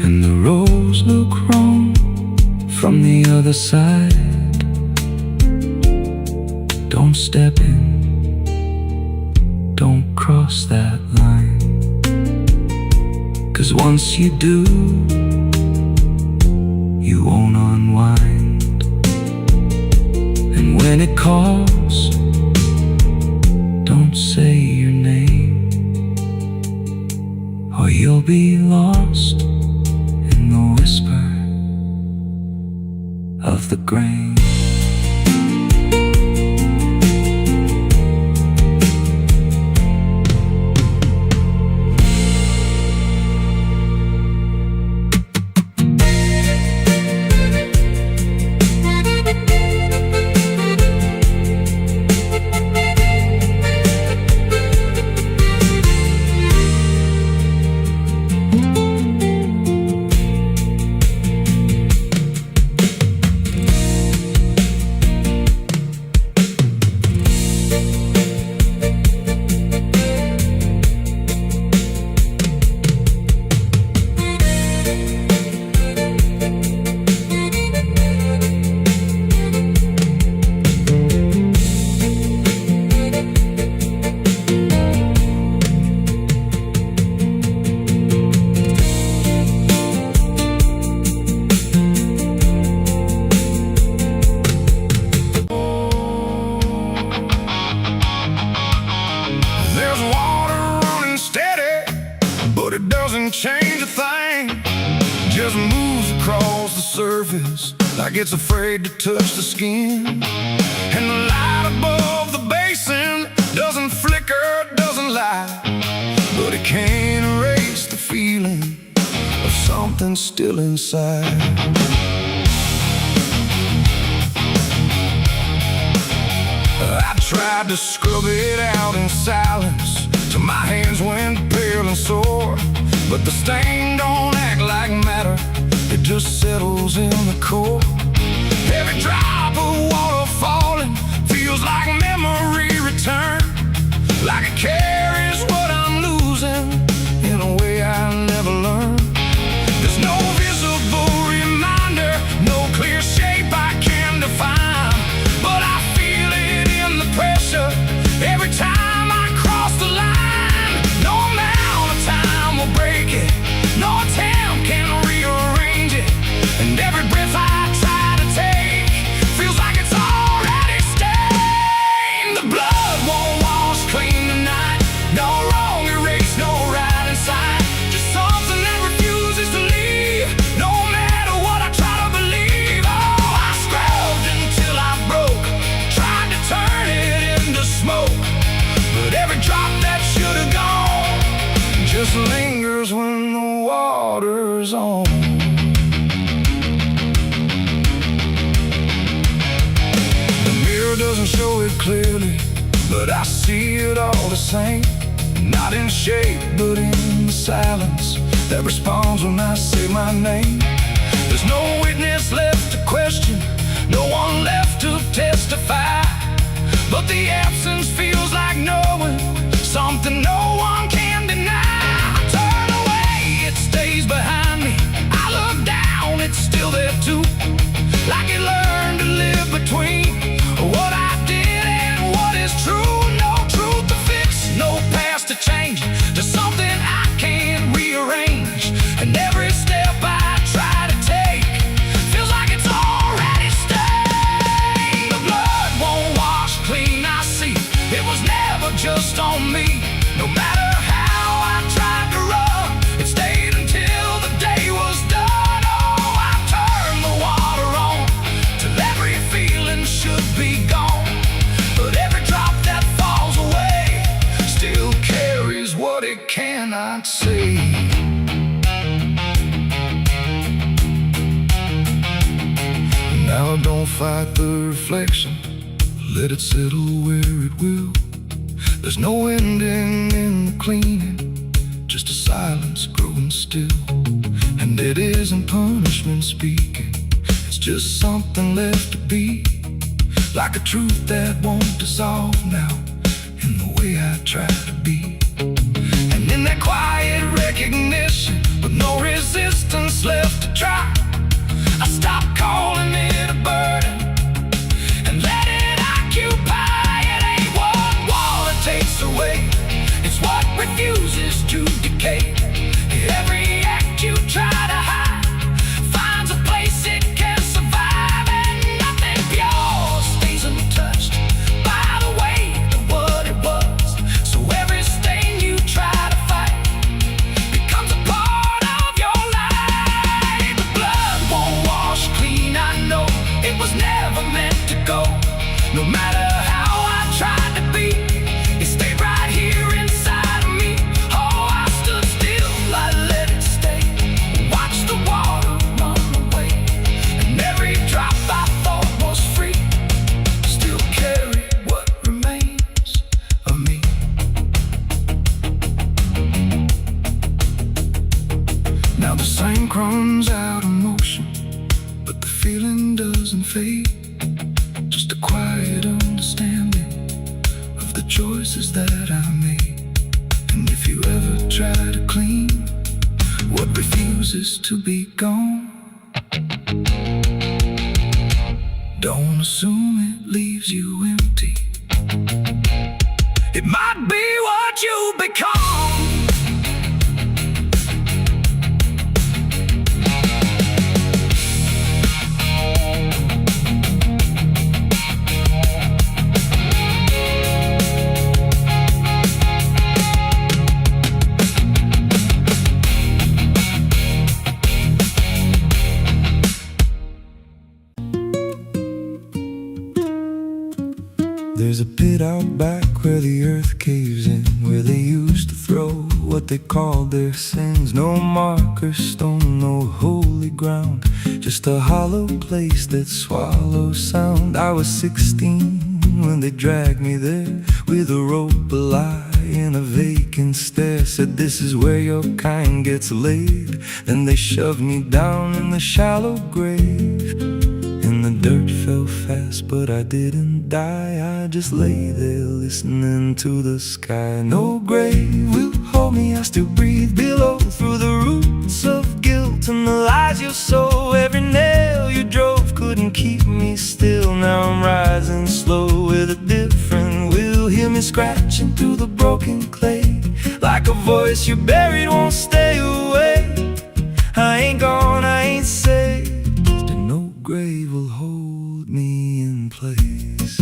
and the rows look wrong from the other side, don't step in, don't cross that line. 'Cause once you do, you won't unwind. And when it calls, don't say your name, or you'll be lost in the whisper of the grain. change a thing. Just moves across the surface like it's afraid to touch the skin. And the light above the basin doesn't flicker, doesn't lie, but it can't erase the feeling of something still inside. I tried to scrub it out in silence till my hands went pale and sore, but the stain don't act like matter, it just settles in the core. Every drop of water falling feels like memory return, like it carries what I'm losing in a way I never learned. There's no visible reminder, no clear shape I can define, but I feel it in the pressure every time I cross the line. No amount of time will break it, no attempt can rearrange it, and every breath I try to take feels like it's already stained. The blood won't wash clean tonight, no wrong erased, no right inside, just something that refuses to leave, no matter what I try to believe. Oh, I scrubbed until I broke, tried to turn it into smoke, but every drop that should have gone just lingers when the water's on. The mirror doesn't show it clearly, but I see it all the same. Not in shape, but in the silence that responds when I say my name. There's no witness left to question, no one left to testify, but the absence feels like knowing something no one can deny. I turn away, it stays behind me. I look down, it's still there too, like it learned to live between what I did and what is true. No truth to fix, no past to change, there's something I can't rearrange, and every step I try to take feels like it's already stained. The blood won't wash clean, I see it was never just on me. No matter how I tried to run, it stayed until the day was done. Oh, I turned the water on till every feeling should be gone, but every drop that falls away still carries what it cannot see. Now don't fight the reflection, let it settle where it will. There's no ending in the cleaning, just a silence growing still. And it isn't punishment speaking, it's just something left to be, like a truth that won't dissolve now in the way I try to be. And in that quiet recognition, with no resistance left to try, I stop calling it a burden and let it occupy. It ain't what wall it takes away, it's what refuses to decay. Every act you try to hide finds a place it can survive, and nothing pure stays untouched by the weight of what it was. So every stain you try to fight becomes a part of your life. The blood won't wash clean, I know it was never meant to go. No matter how I tried to be, it stayed right here inside of me. Oh, I stood still, I let it stay, watched the water run away, and every drop I thought was free still carried what remains of me. Now the sink runs out of motion, but the feeling doesn't fade, just a quiet understanding of the choices that I made. And if you ever try to clean what refuses to be gone, don't assume it leaves you empty. It might be what you become. earth caves in, where they used to throw what they called their sins. No marker stone, no holy ground, just a hollow place that swallows sound. I was 16 when they dragged me there, with a rope, a lie, and a vacant stare. Said, this is where your kind gets laid. Then they shoved me down in the shallow grave, and the dirt fell fast, but I didn't die. I just lay there listening to the sky. No grave will hold me, I still breathe below, through the roots of guilt and the lies you sow. Every nail you drove couldn't keep me still. Now I'm rising slow with a different will. Hear me scratching through the broken clay, like a voice you buried won't stay away. I ain't gone, I ain't saved, and no grave will hold me in place.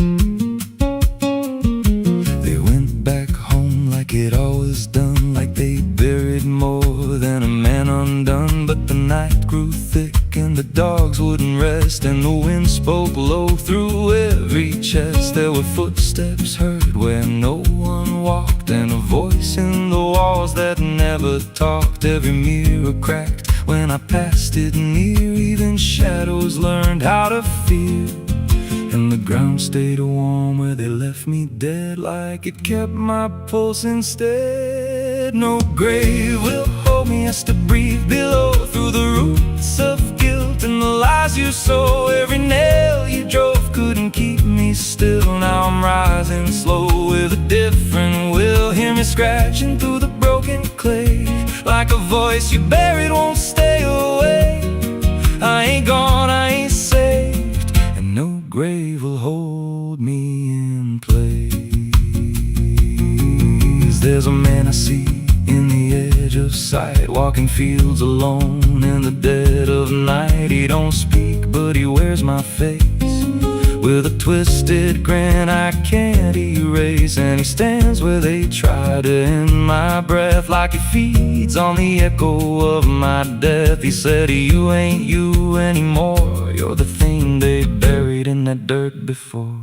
They went back home like it always done, like they buried more than a man undone. But the night grew thick and the dogs wouldn't rest, and the wind spoke low through every chest. There were footsteps heard where no one walked, and a voice in the walls that never talked. Every mirror cracked when I passed it near, even shadows learned how to fear. And the ground stayed warm where they left me dead, like it kept my pulse instead. No grave will hold me, I still breathe below, through the roots of guilt and the lies you sow. Every nail you drove couldn't keep me still. Now I'm rising slow with a different will. Hear me scratching through the broken clay, like a voice you buried won't stay away. I ain't gone, I ain't saved, and no grave will hold me in place. There's a man I see in the edge of sight, walking fields alone in the dead of night. He don't speak, but he wears my face with a twisted grin I can't erase. And he stands where they try to end my breath, like he feeds on the echo of my death. He said, you ain't you anymore, you're the thing they buried in that dirt before.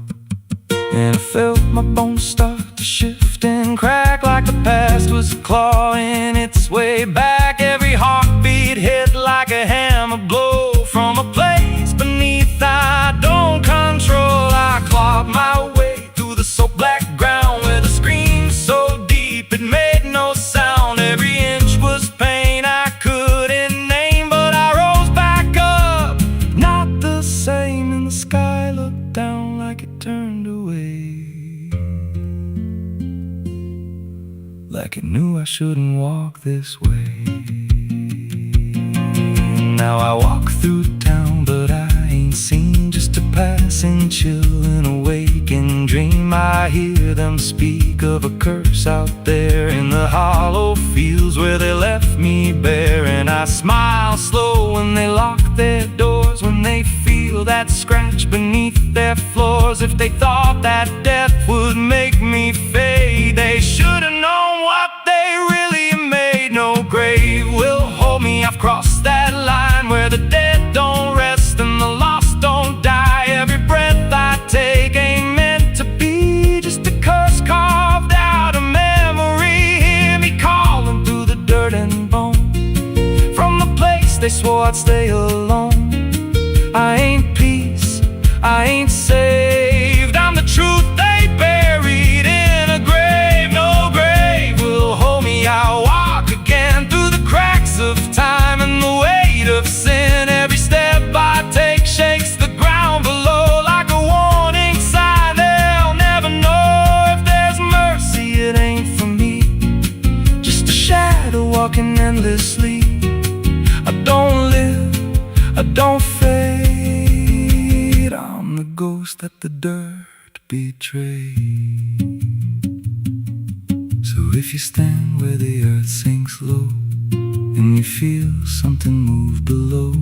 And I felt my bones start to shift and crack, like the past was clawing its way back. Every heartbeat hit like a hammer blow from a place beneath I don't control. I clawed my way through the soaked black ground, with a scream so deep it made no sound. Every inch was pain I couldn't name, but I rose back up, not the same. And the sky looked down like it turned away, like it knew I shouldn't walk this way. Now I walk through town, but I ain't seen, just a passing chill and a waking dream. I hear them speak of a curse out there in the hollow fields where they left me bare. And I smile slow when they lock their doors, when they feel that scratch beneath their floors. If they thought that death would make me fade, they should have known what they really made. No grave will hold me, I've crossed that line where the dead don't rest and the lost don't die. Every breath I take ain't meant to be, just a curse carved out of memory. Hear me calling through the dirt and bone, from the place they swore I'd stay alone. I ain't peace, I ain't saved, I'm the truth they buried in a grave. No grave will hold me, I'll walk again through the cracks of time and the weight of sin. Every step I take shakes the ground below, like a warning sign. They'll never know if there's mercy, it ain't for me, just a shadow walking endlessly. I don't live, I don't fade, I'm the ghost that the dirt betrayed. So if you stand where the earth sinks low and you feel something move below,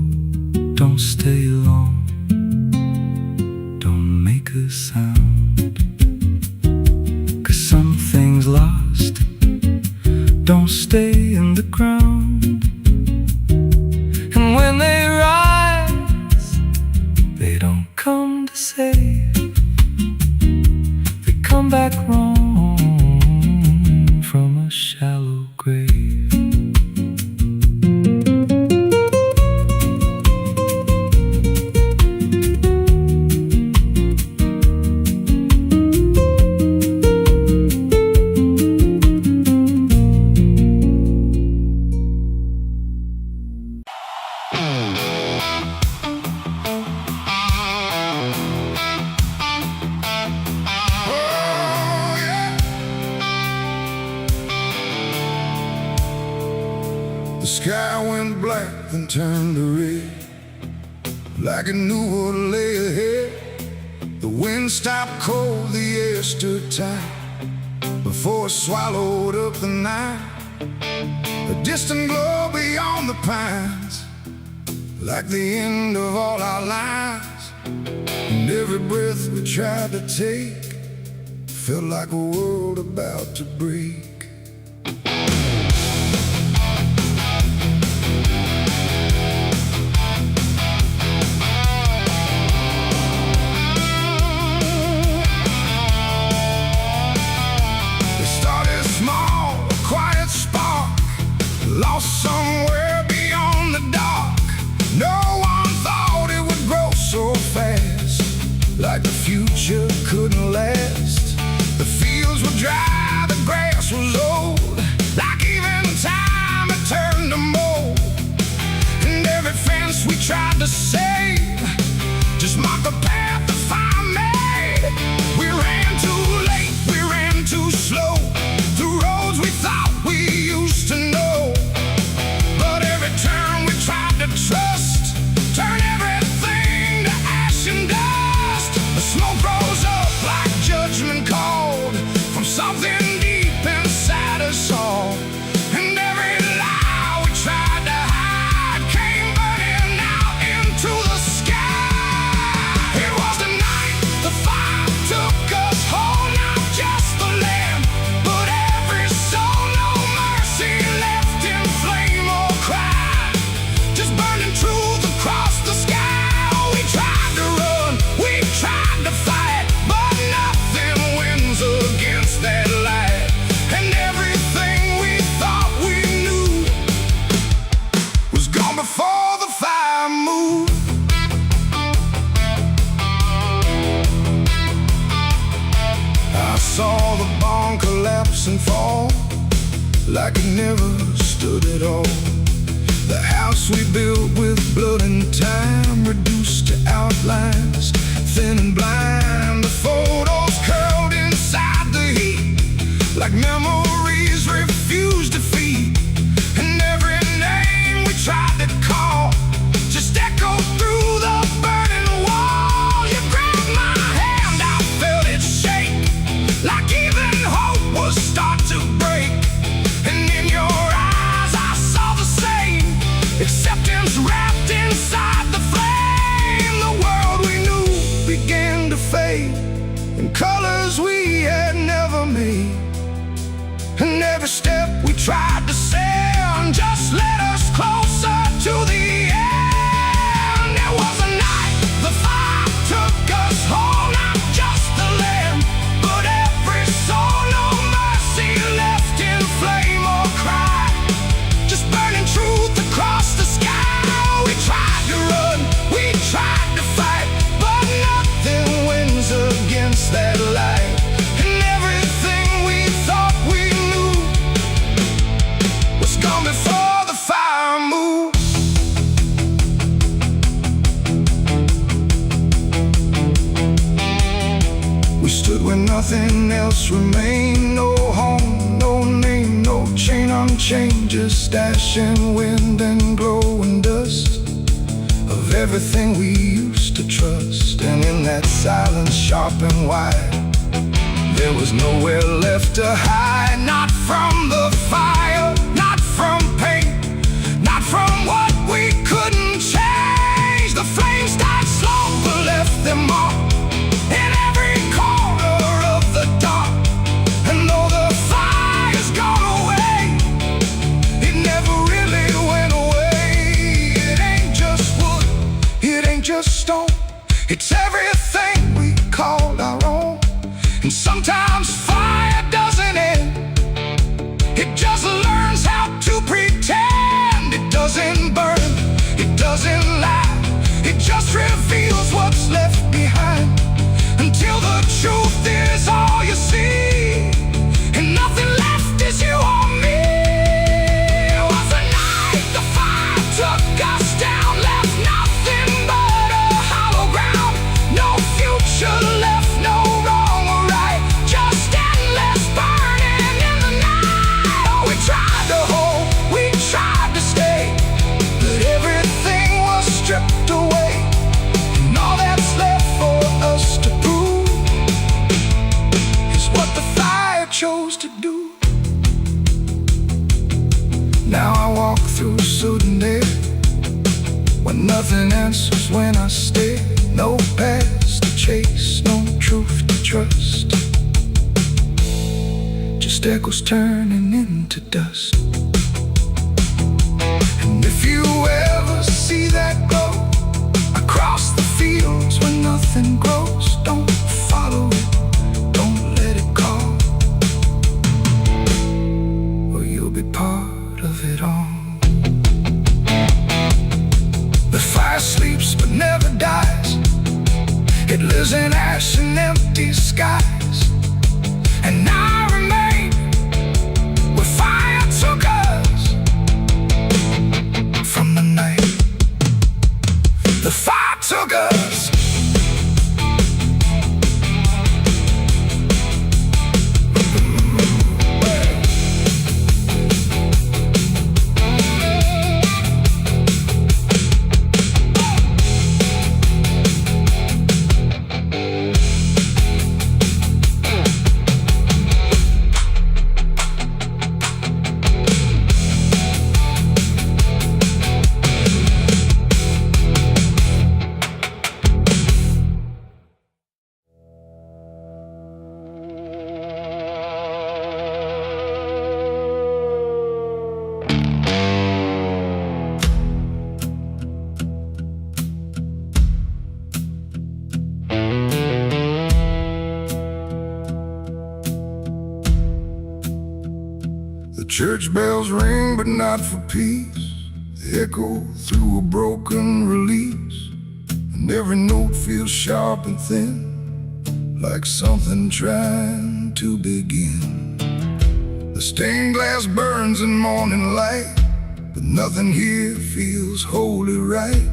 don't stay long, don't make a sound, 'cause something's lost, don't stay in the ground. And when they rise, they don't come to save, they come back wrong. grave. The sky went black and turned to red, like it knew what lay ahead. The wind stopped cold, the air stood tight, before it swallowed up the night. A distant glow beyond the pines, like the end of all our lives. And every breath we tried to take felt like a world about to break. Lost somewhere beyond the dark. No one thought it would grow so fast, like the future couldn't last. The fields were dry, the grass was old, like even time had turned to mold. And every fence we tried to save just marked the path the fire made. We ran too late, we ran too slow, through roads we thought we used to know. Turn we tried to trust, turn everything to ash and dust. The smoke rose up like judgment called from something deep inside us all. And every lie we tried to hide came burning out into the sky. It was the night the fire took us whole, not just the land, but every soul. No mercy left in flame or cry, burning truth across the sky. We tried to run, we tried to fight, but nothing wins against that light. And everything we thought we knew was gone before the fire moved. I saw the barn collapse and fall, like it never stood at all. The house we built with blood and time, reduced to outlines, thin and blind. The photos curled inside the heat, like memories refused defeat. And every name we tried to call just echoed through the burning wall. You grabbed my hand, I felt it shake, like even hope was start to break. And in your eyes I saw the same acceptance wrapped inside the flame. The world we knew began to fade in colors we had never made. And every step we tried to send just led us closer to the end. It was a night the fire took us whole, not just the land, but every soul. No mercy left in flame or cry, just burning truth across the sky. We tried to run, we tried to fight, but nothing wins against that light. And everything we thought we knew was gone before the fire moved. We stood where nothing else remained. No home, no name, no chain unchained, just ash and wind and glow and dust of everything we used to trust. And in that silence, sharp and wide, there was nowhere left to hide. Not from the fire, not from pain, not from what we couldn't change. The flames died slow but left their mark in every corner of the dark. And though the fire's gone away, it never really went away. It ain't just wood, it ain't just stone, it's everything we called our own. And sometimes fire doesn't end, it just walk through sudden air, when nothing answers when I stare. No past to chase, no truth to trust, just echoes turning into dust. And if you ever see that glow across the fields where nothing grows, don't follow it, don't let it call, or you'll be part of it all. The fire sleeps but never dies, it lives in ash and empty skies. And I remain where fire took us from the night. The fire took us. Church bells ring, but not for peace. They echo through a broken release, and every note feels sharp and thin, like something trying to begin. The stained glass burns in morning light, but nothing here feels wholly right.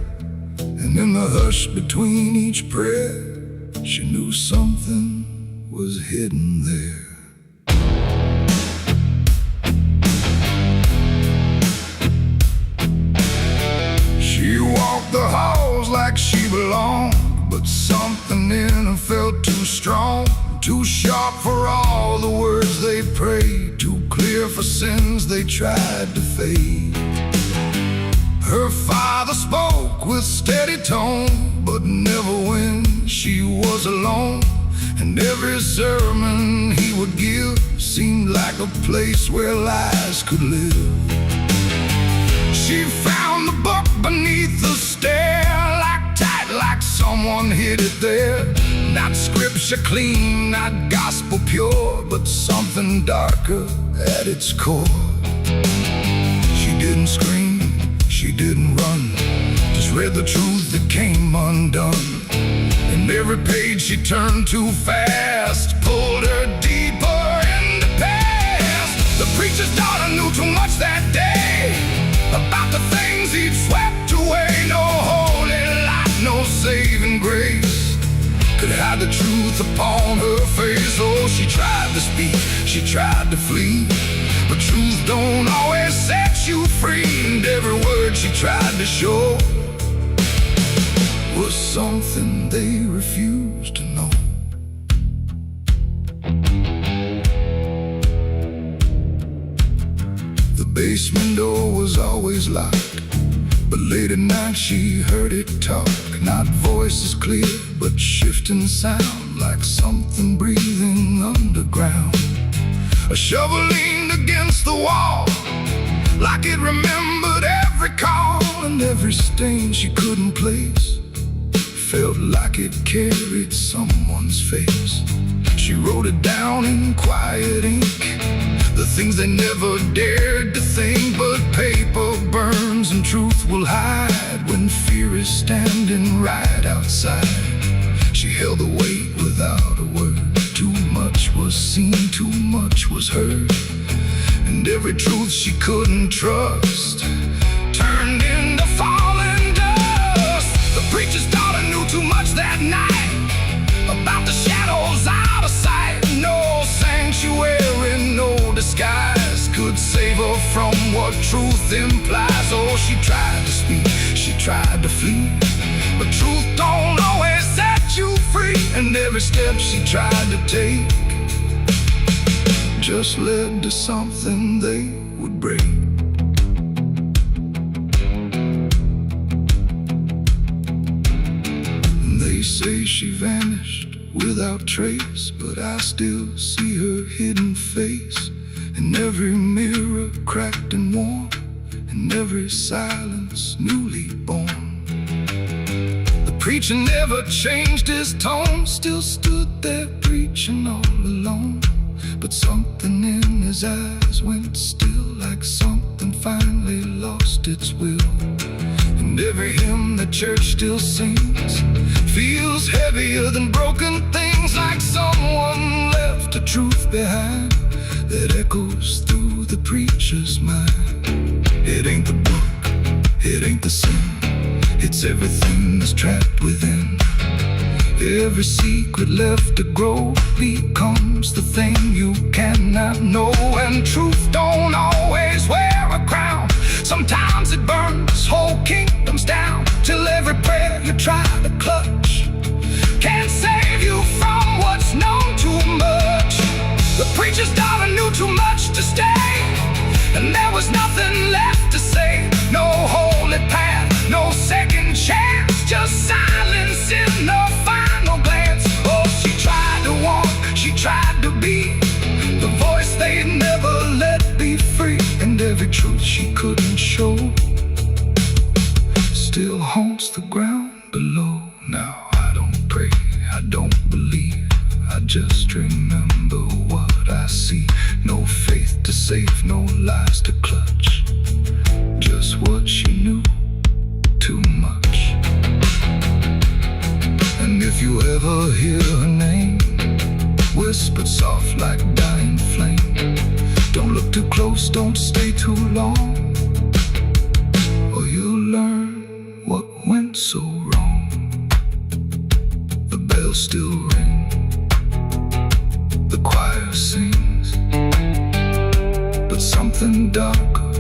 And in the hush between each prayer, she knew something was hidden there. She walked the halls like she belonged, but something in her felt too strong, too sharp for all the words they prayed, too clear for sins they tried to fade. Her father spoke with steady tone, but never when she was alone. And every sermon he would give seemed like a place where lies could live. She found the book beneath the stair, locked tight like someone hid it there. Not scripture clean, not gospel pure, but something darker at its core. She didn't scream, she didn't run, just read the truth that came undone. And every page she turned too fast pulled her deeper in the past. The preacher's daughter knew too much that day about the things he'd swept away. No holy light, no saving grace could hide the truth upon her face. Oh, she tried to speak, she tried to flee, but truth don't always set you free. And every word she tried to show was something they refused to know. The basement door was always locked, but late at night she heard it talk. Not voices clear, but shifting sound, like something breathing underground. A shovel leaned against the wall, like it remembered every call. And every stain she couldn't place felt like it carried someone's face. She wrote it down in quiet ink, the things they never dared to think. But paper burns and truth will hide when fear is standing right outside. She held the weight without a word. Too much was seen, too much was heard, and every truth she couldn't trust turned into falling dust. The preacher's daughter knew too much that night about the shadows out of sight. No sanctuary, no disguise could save her from what truth implies. Oh, she tried to speak, she tried to flee, but truth don't always set you free. And every step she tried to take just led to something they would break. without trace, but I still see her hidden face in every mirror cracked and worn, in every silence newly born. The preacher never changed his tone, still stood there preaching all alone. But something in his eyes went still, like something finally lost its will. And every hymn the church still sings feels heavier than broken things, like someone left a truth behind that echoes through the preacher's mind. It ain't the book, it ain't the sin, it's everything that's trapped within. Every secret left to grow becomes the thing you cannot know. And truth don't always wear a crown. Sometimes it burns whole kingdoms down, till every prayer you try to clutch can't save you from what's known too much. The preacher's daughter knew too much to stay, and there was nothing left to say. No holy path, no second chance, just silence in the final glance. Oh, she tried to walk, she tried to be the voice they'd never let be free. And every truth she couldn't show still haunts the ground below. Now I don't pray, I don't believe, I just remember what I see. No faith to save, no lies to clutch, just what she knew too much. And if you ever hear her name whispered soft like dying flame, don't look too close, don't stay too long, or you'll learn what went so wrong. The bells still ring, the choir sings, but something darker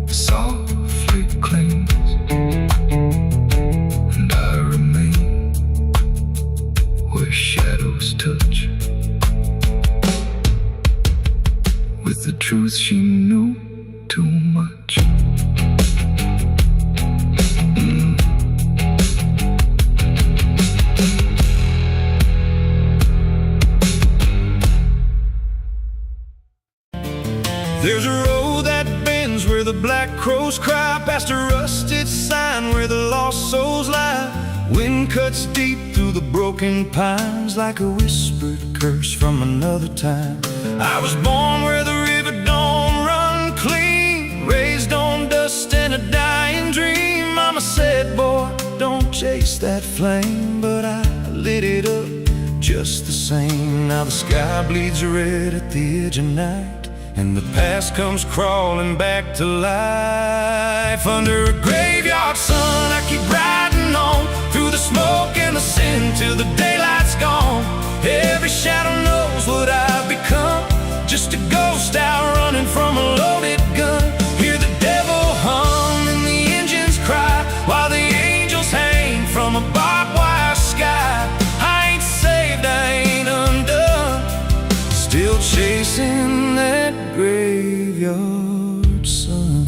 softly clings, and I remain where shadows touch with the truth she knew too much. There's a road that bends where the black crows cry, past a rusted sign where the lost souls lie. Wind cuts deep through the broken pines, like a whispered curse from another time. I was born where the river don't run clean, raised on dust and a dying dream. Mama said, boy, don't chase that flame, but I lit it up just the same. Now the sky bleeds red at the edge of night, and the past comes crawling back to life. Under a graveyard sun, I keep riding on through the smoke and the sin till the daylight's gone. Every shadow knows what I've become, just a ghost out running from a loaded gun. Hear the devil hum and the engines cry, while the angels hang from a barbed wire sky. I ain't saved, I ain't undone, still chasing that graveyard sun.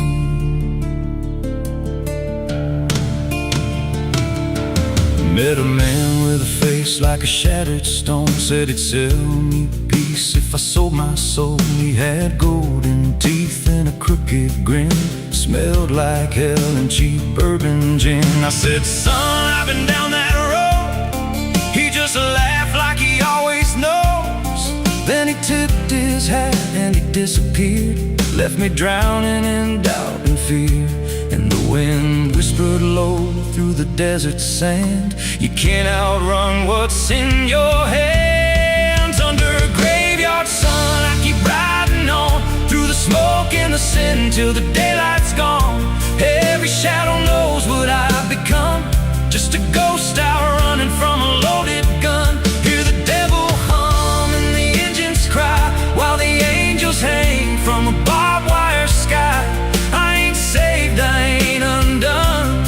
Met a man with a face like a shattered stone, said he'd sell me peace if I sold my soul. He had golden teeth and a crooked grin, smelled like hell and cheap bourbon gin. I said, son, I've been down that road. He just laughed like he always knows. Then he tipped his hat and he disappeared, left me drowning in doubt and fear. And the wind whispered low through the desert sand, you can't outrun what's in your hands. Under a graveyard sun, I keep riding on through the smoke and the sin till the daylight's gone. Every shadow knows what I've become, just a ghost out running from a loaded gun. Hear the devil hum and the engines cry, while the angels hang from a barbed wire sky. I ain't saved, I ain't undone,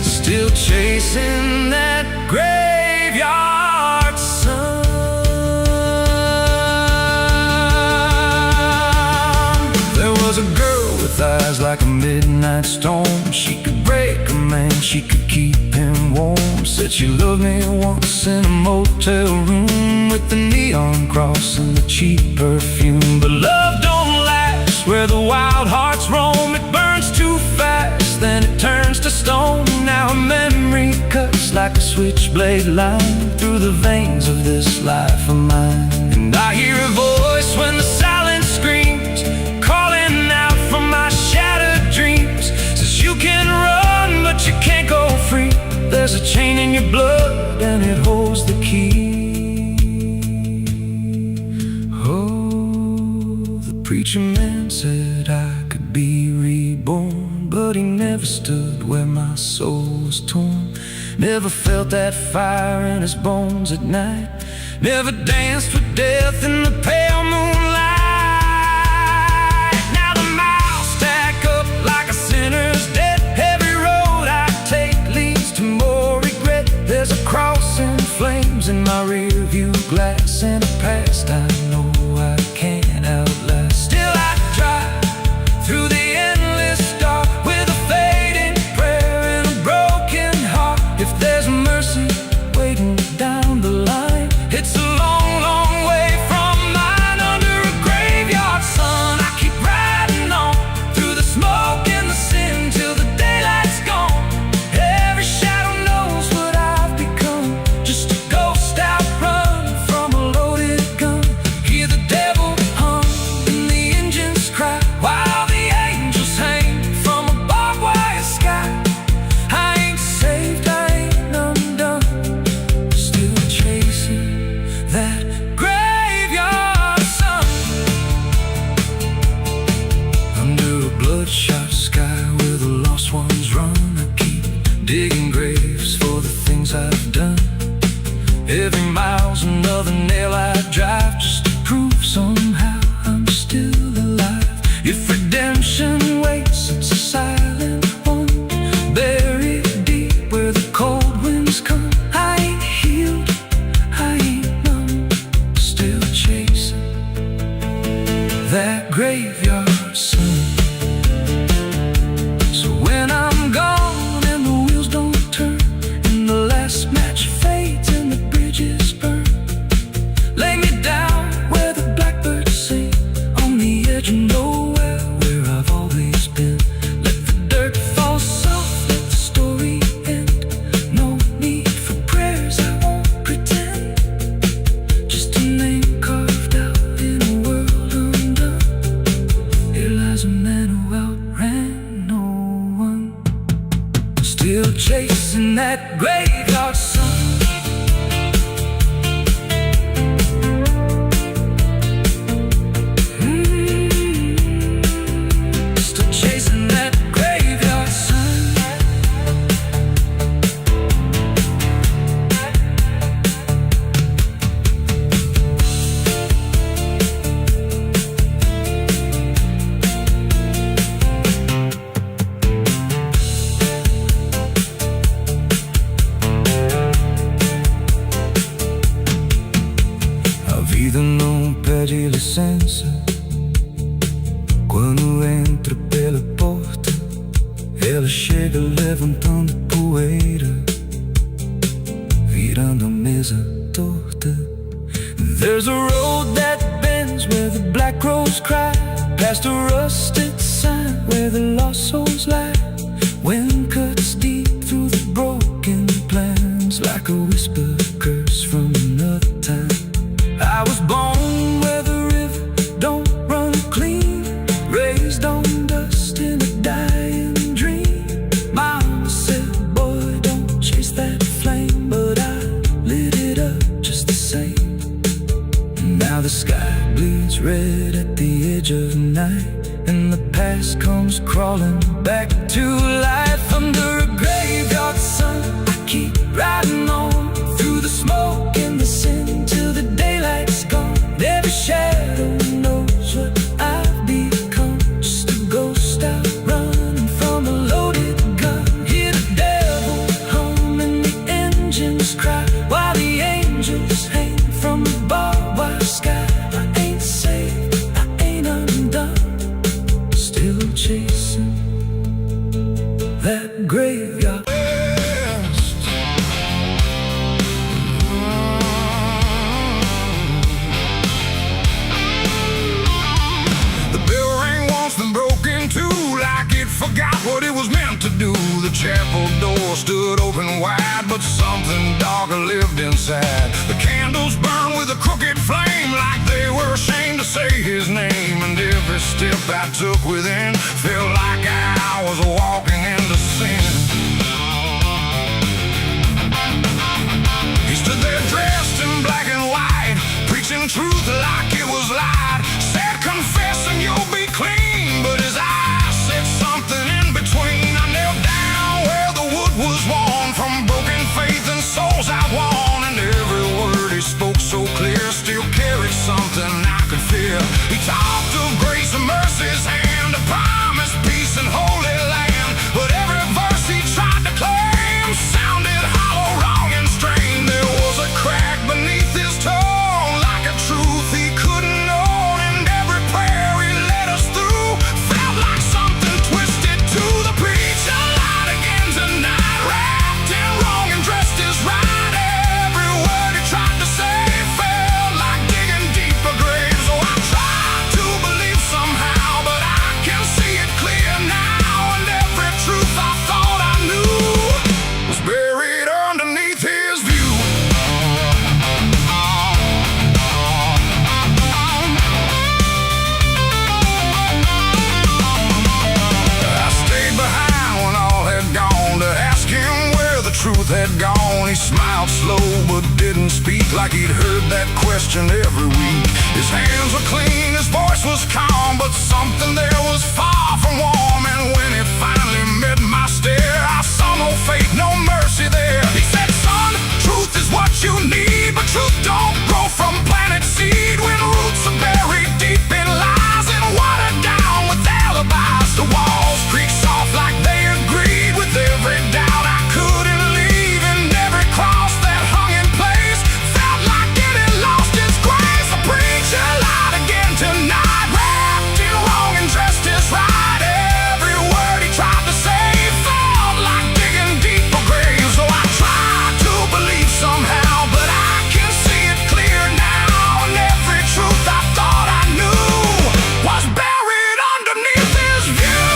still chasing that graveyard sun. There was a girl with eyes like a midnight storm. She could break a man, she could keep him warm. Said she loved me once in a motel room with the neon cross and the cheap perfume. But love don't last where the wild hearts roam. It burns too fast, then it turns to stone. Now a memory cuts like a switchblade line through the veins of this life of mine. And I hear a voice when the silence screams, calling out from my shattered dreams. Says you can run, but you can't go free. There's a chain in your blood and it holds the key. Oh, the preacher man said I could be reborn, but he never stood where my soul was torn. Never felt that fire in his bones at night. Never danced with death in the pale moonlight. Now the miles stack up like a sinner's debt. Every road I take leads to more regret. There's a cross in flames in my rear view glass, and a past I know I can't outlast. Still I drive through the endless dark with a fading prayer and a broken heart. If there's mercy waiting down the line, it's a long, long way from mine. Under a graveyard sun, I keep riding on through the smoke and the sin till the daylight's gone. Every shadow knows what I've become, just a ghost out running from a loaded gun. Hear the devil hum and the engines cry while the angels hang from a barbed wire sky. I ain't saved, I ain't undone, still chasing that graveyard sun. Under a bloodshot sky where the lost ones run, I keep digging graves for the things I've done. Every mile's another nail I drive, just to prove somehow I'm still alive. If redemption waits, it's a silent one, buried deep where the cold winds come. I ain't healed, I ain't numb, still chasing that graveyard sun. So when I'm gone and the wheels don't turn, and the last match fades and the bridges burn, lay me down where the blackbirds sing, on the edge of nowhere where I've always been. Let the dirt fall soft, let the story end. No need for prayers, I won't pretend. Just a name carved out in a world undone. Here lies a man who outran no one, still chasing that graveyard sun. Still chasing that graveyard sun. A vida não pede licença quando entra pela porta. Ela chega levantando poeira, virando a mesa torta. There's a road that bends where the black crows cry, past a rusted sign where the lost souls lie. Wind cuts deep through the broken plans like a whisper curse from another time. I was born where the river don't run clean, raised on dust in a dying dream. Mama said, boy, don't chase that flame, but I lit it up just the same. Now the sky bleeds red at the edge of night, and the past comes crawling back to life. Under a graveyard sun, I keep riding on through the smoke and the sin till the daylight's gone. Every shadow knows what I've become, just a ghost out running from a loaded gun. Hear the devil hum and the engines cry while the angels hang from the barbed wire sky. I ain't saved, I ain't undone, still chasing forgot what it was meant to do. The chapel door stood open wide, but something darker lived inside. The candles burned with a crooked flame, like they were ashamed to say his name. And every step I took within felt like I was walking into sin. He stood there dressed in black and white, preaching truth like it was lied. Said, confess and you'll be clean, but his eyes said something in between. I knelt down where the wood was worn from broken faith and souls I won. And every word he spoke so clear still carried something I could feel. He talked of grace and mercy's hand, a promise, peace and holy land. But every verse he tried to claim sounded hollow, wrong and strained. There was a crack beneath his tone, like a truth he couldn't own. And every prayer he led us through felt like something twisted to the preacher. Lied again tonight, wrapped in wrong and dressed as right. Every word he tried to say felt like digging deeper graves. So I tried to believe somehow, but I can see it clear now. And every truth I thought I knew was buried underneath his view. I stayed behind when all had gone to ask him where the truth had gone. He smiled slow but didn't speak, like he'd heard that question every week. His hands were clean, his voice was calm, but something there was far from warm. And when it finally met my stare, I saw no faith, no mercy there. He said, son, truth is what you need, but truth don't grow from planet seed. When roots are buried deep in lies and watered down with alibis, the walls creak soft like they agreed with every doubt I couldn't leave. And every cross that hung in place felt like it had lost its grace. The preacher lied again tonight, wrapped in wrong and dressed as right. Every word he tried to say felt like digging deeper graves. So I tried to believe somehow, but I can see it clear now. And every truth I thought I knew was buried underneath his view.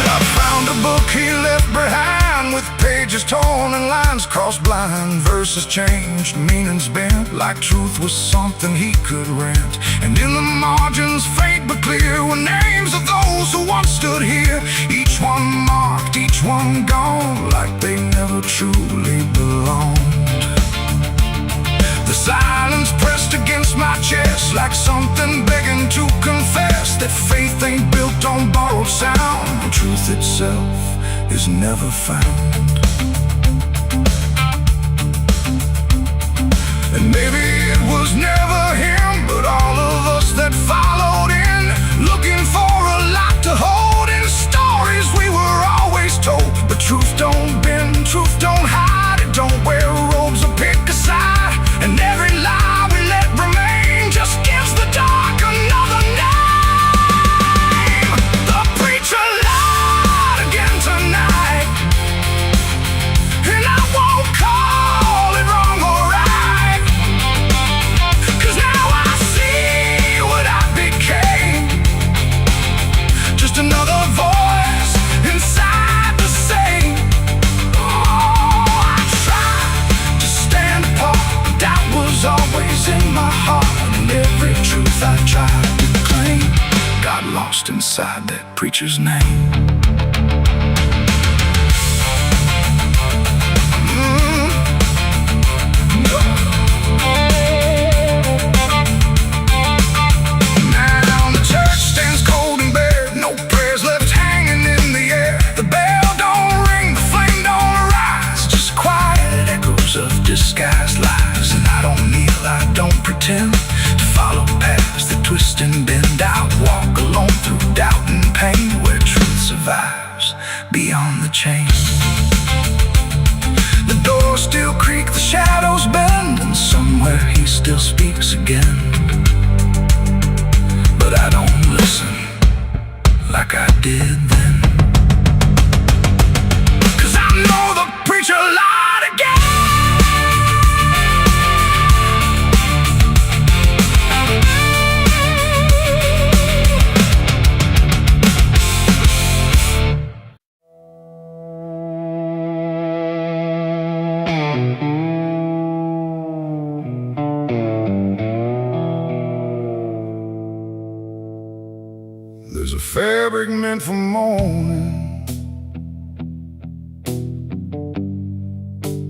I found a book he left behind, with pages torn and lines crossed blind. Verses changed, meanings bent, like truth was something he could rent. And in the margins, faint but clear, were names of those who once stood here. Each one marked, each one gone, like they never truly belonged. The silence pressed against my chest, like something begging to confess that faith ain't built on borrowed sound, and truth itself is never found. And maybe it was never him, but all of us that followed in, looking for a lot to hold in stories we were always told. But truth don't bend, truth don't hide, it don't wear robes or pick a side. And every lie we let remain just gives the dark another name. The preacher lied again tonight, and I won't call it wrong or right, 'cause now I see what I became. Just another voice inside the same. Oh, I tried to stand apart, but doubt was always in my heart. And every truth I tried to claim got lost inside that preacher's name. Now the church stands cold and bare, no prayers left hanging in the air. The bell don't ring, the flame don't rise, just quiet echoes of disguised lies. And I don't kneel, I don't pretend to follow paths that twist and bend. I walk alone through doubt and pain, where truth survives beyond the chain. The doors still creak, the shadows bend, and somewhere he still speaks again. But I don't listen like I did then, 'cause I know the preacher lied again. meant for mourning,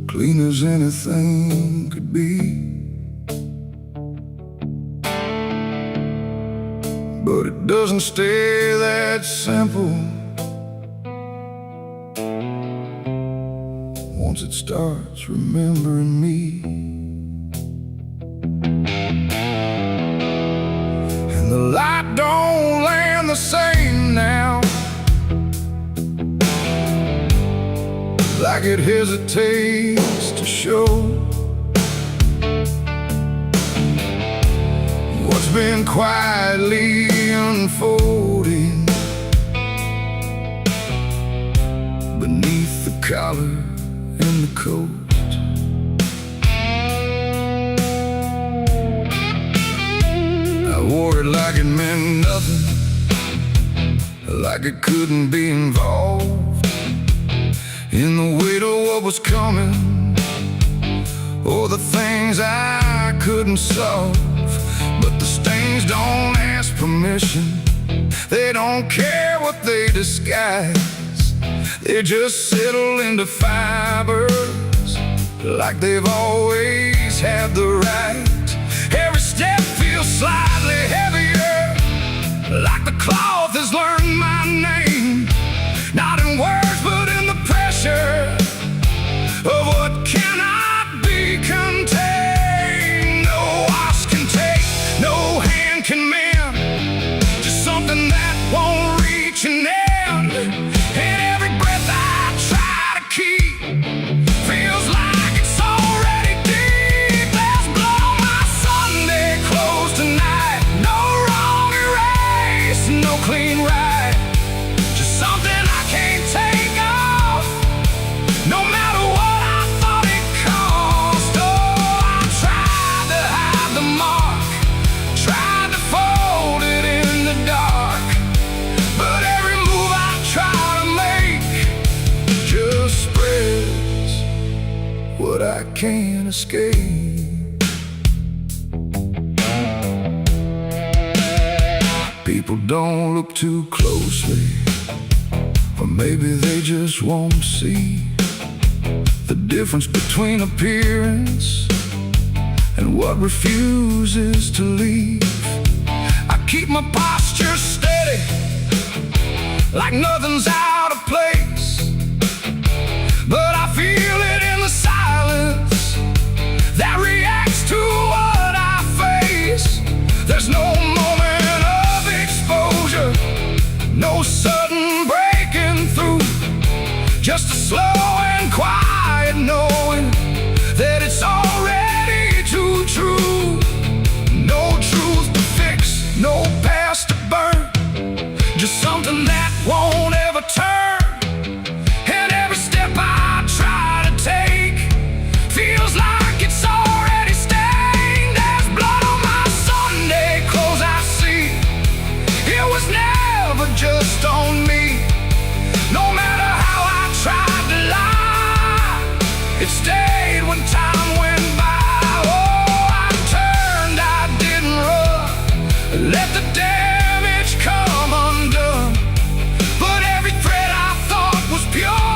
clean as anything could be. But it doesn't stay that simple. Once it starts remembering me, and the light don't land the same now, like it hesitates to show what's been quietly unfolding beneath the collar and the coat. I wore it like it meant nothing, like it couldn't be involved in the weight of what was coming, or the things I couldn't solve. But the stains don't ask permission, they don't care what they disguise. They just settle into fibers like they've always had the right. Every step feels slightly heavier, like the cloth has learned my name, not in words but in the pressure of what cannot be contained. No wash can take, no hand can mend, just something that won't reach an end. And every breath I try to keep feels like it's already deep. There's blood on my Sunday clothes tonight, no wrong erase, no clean right, just something I can't take off, no matter what I thought it cost. Oh, I tried to hide the mark, tried to fold it in the dark, but every move I try to make just spreads what I can't escape. People don't look too closely, or maybe they just won't see the difference between appearance and what refuses to leave. I keep my posture steady, like nothing's out of place, but I feel it in the silence that reacts to what I face. There's no moment of exposure, no sudden breaking through, just a slow and quiet knowing that it's already too true. No truth to fix, no past to burn, just something that won't ever turn. And every step I try to take feels like it's already stained. There's blood on my Sunday clothes I see, it was never just on me. No matter how I tried to lie, it stayed when time went by. Oh, I turned, I didn't run, let the damage come undone. But every thread I thought was pure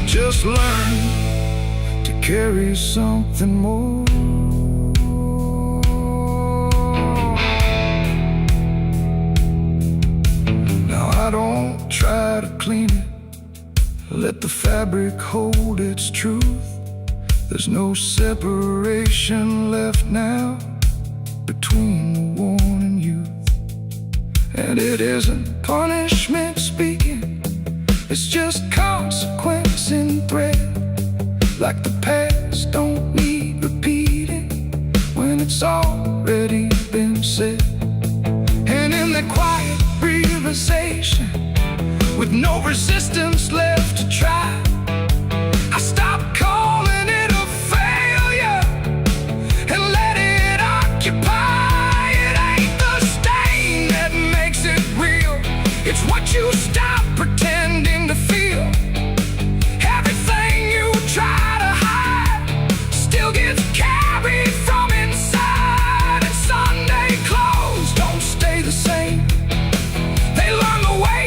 just learned to carry something more. Now I don't try to clean it, let the fabric hold its truth. There's no separation left now between the worn and youth. And it isn't punishment speaking, it's just consequence in thread. Like the past don't need repeating when it's already been said. And in that quiet realization, with no resistance left to try, I stopped calling it a failure and let it occupy. It ain't the stain that makes it real, it's what you stop pretending to feel. Everything you try to hide still gets carried from inside. And Sunday clothes don't stay the same, they learn the way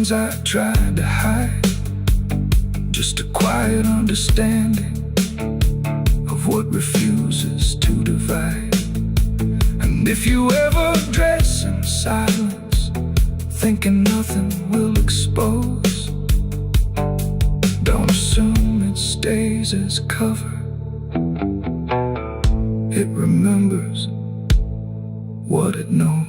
things I tried to hide, just a quiet understanding of what refuses to divide. And if you ever dress in silence, thinking nothing will expose, don't assume it stays as cover. It remembers what it knows.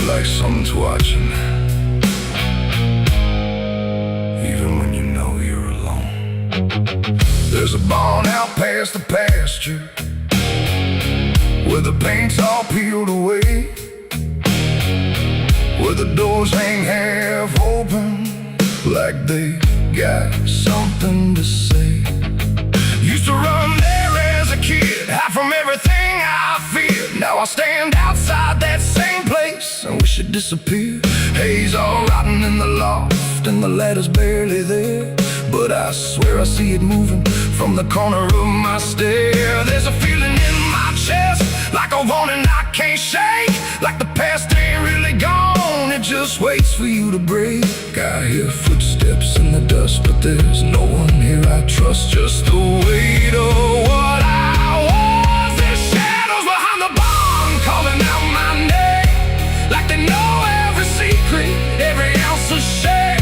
Like someone's watching, even when you know you're alone. There's a barn out past the pasture, where the paint's all peeled away, where the doors hang half open, like they got something to say. Used to run there as a kid, hide from everything I feared. Now I stand outside that same place, I wish it disappeared. Haze all rotten in the loft, and the ladder's barely there, but I swear I see it moving from the corner of my stair. There's a feeling in my chest, like a warning I can't shake, like the past ain't really gone, it just waits for you to break. I hear footsteps in the dust, but there's no one here I trust, just the weight of what I was. There's shadows behind the barn, calling out my name, like they know every secret, every ounce of shame,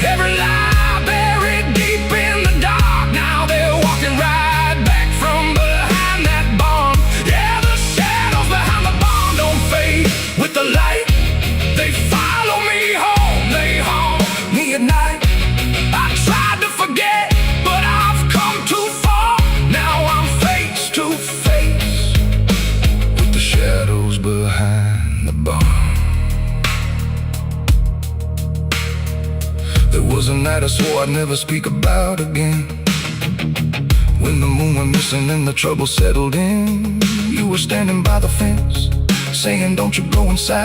every lie buried deep in the dark. Now they're walking right back from behind that barn. Yeah, the shadows behind the barn don't fade with the light. They follow me home, they haunt me at night. I tried to forget, but I've come too far. Now I'm face to face with the shadows behind the barn. There was a night I swore I'd never speak about again, when the moon went missing and the trouble settled in. You were standing by the fence, saying don't you go inside.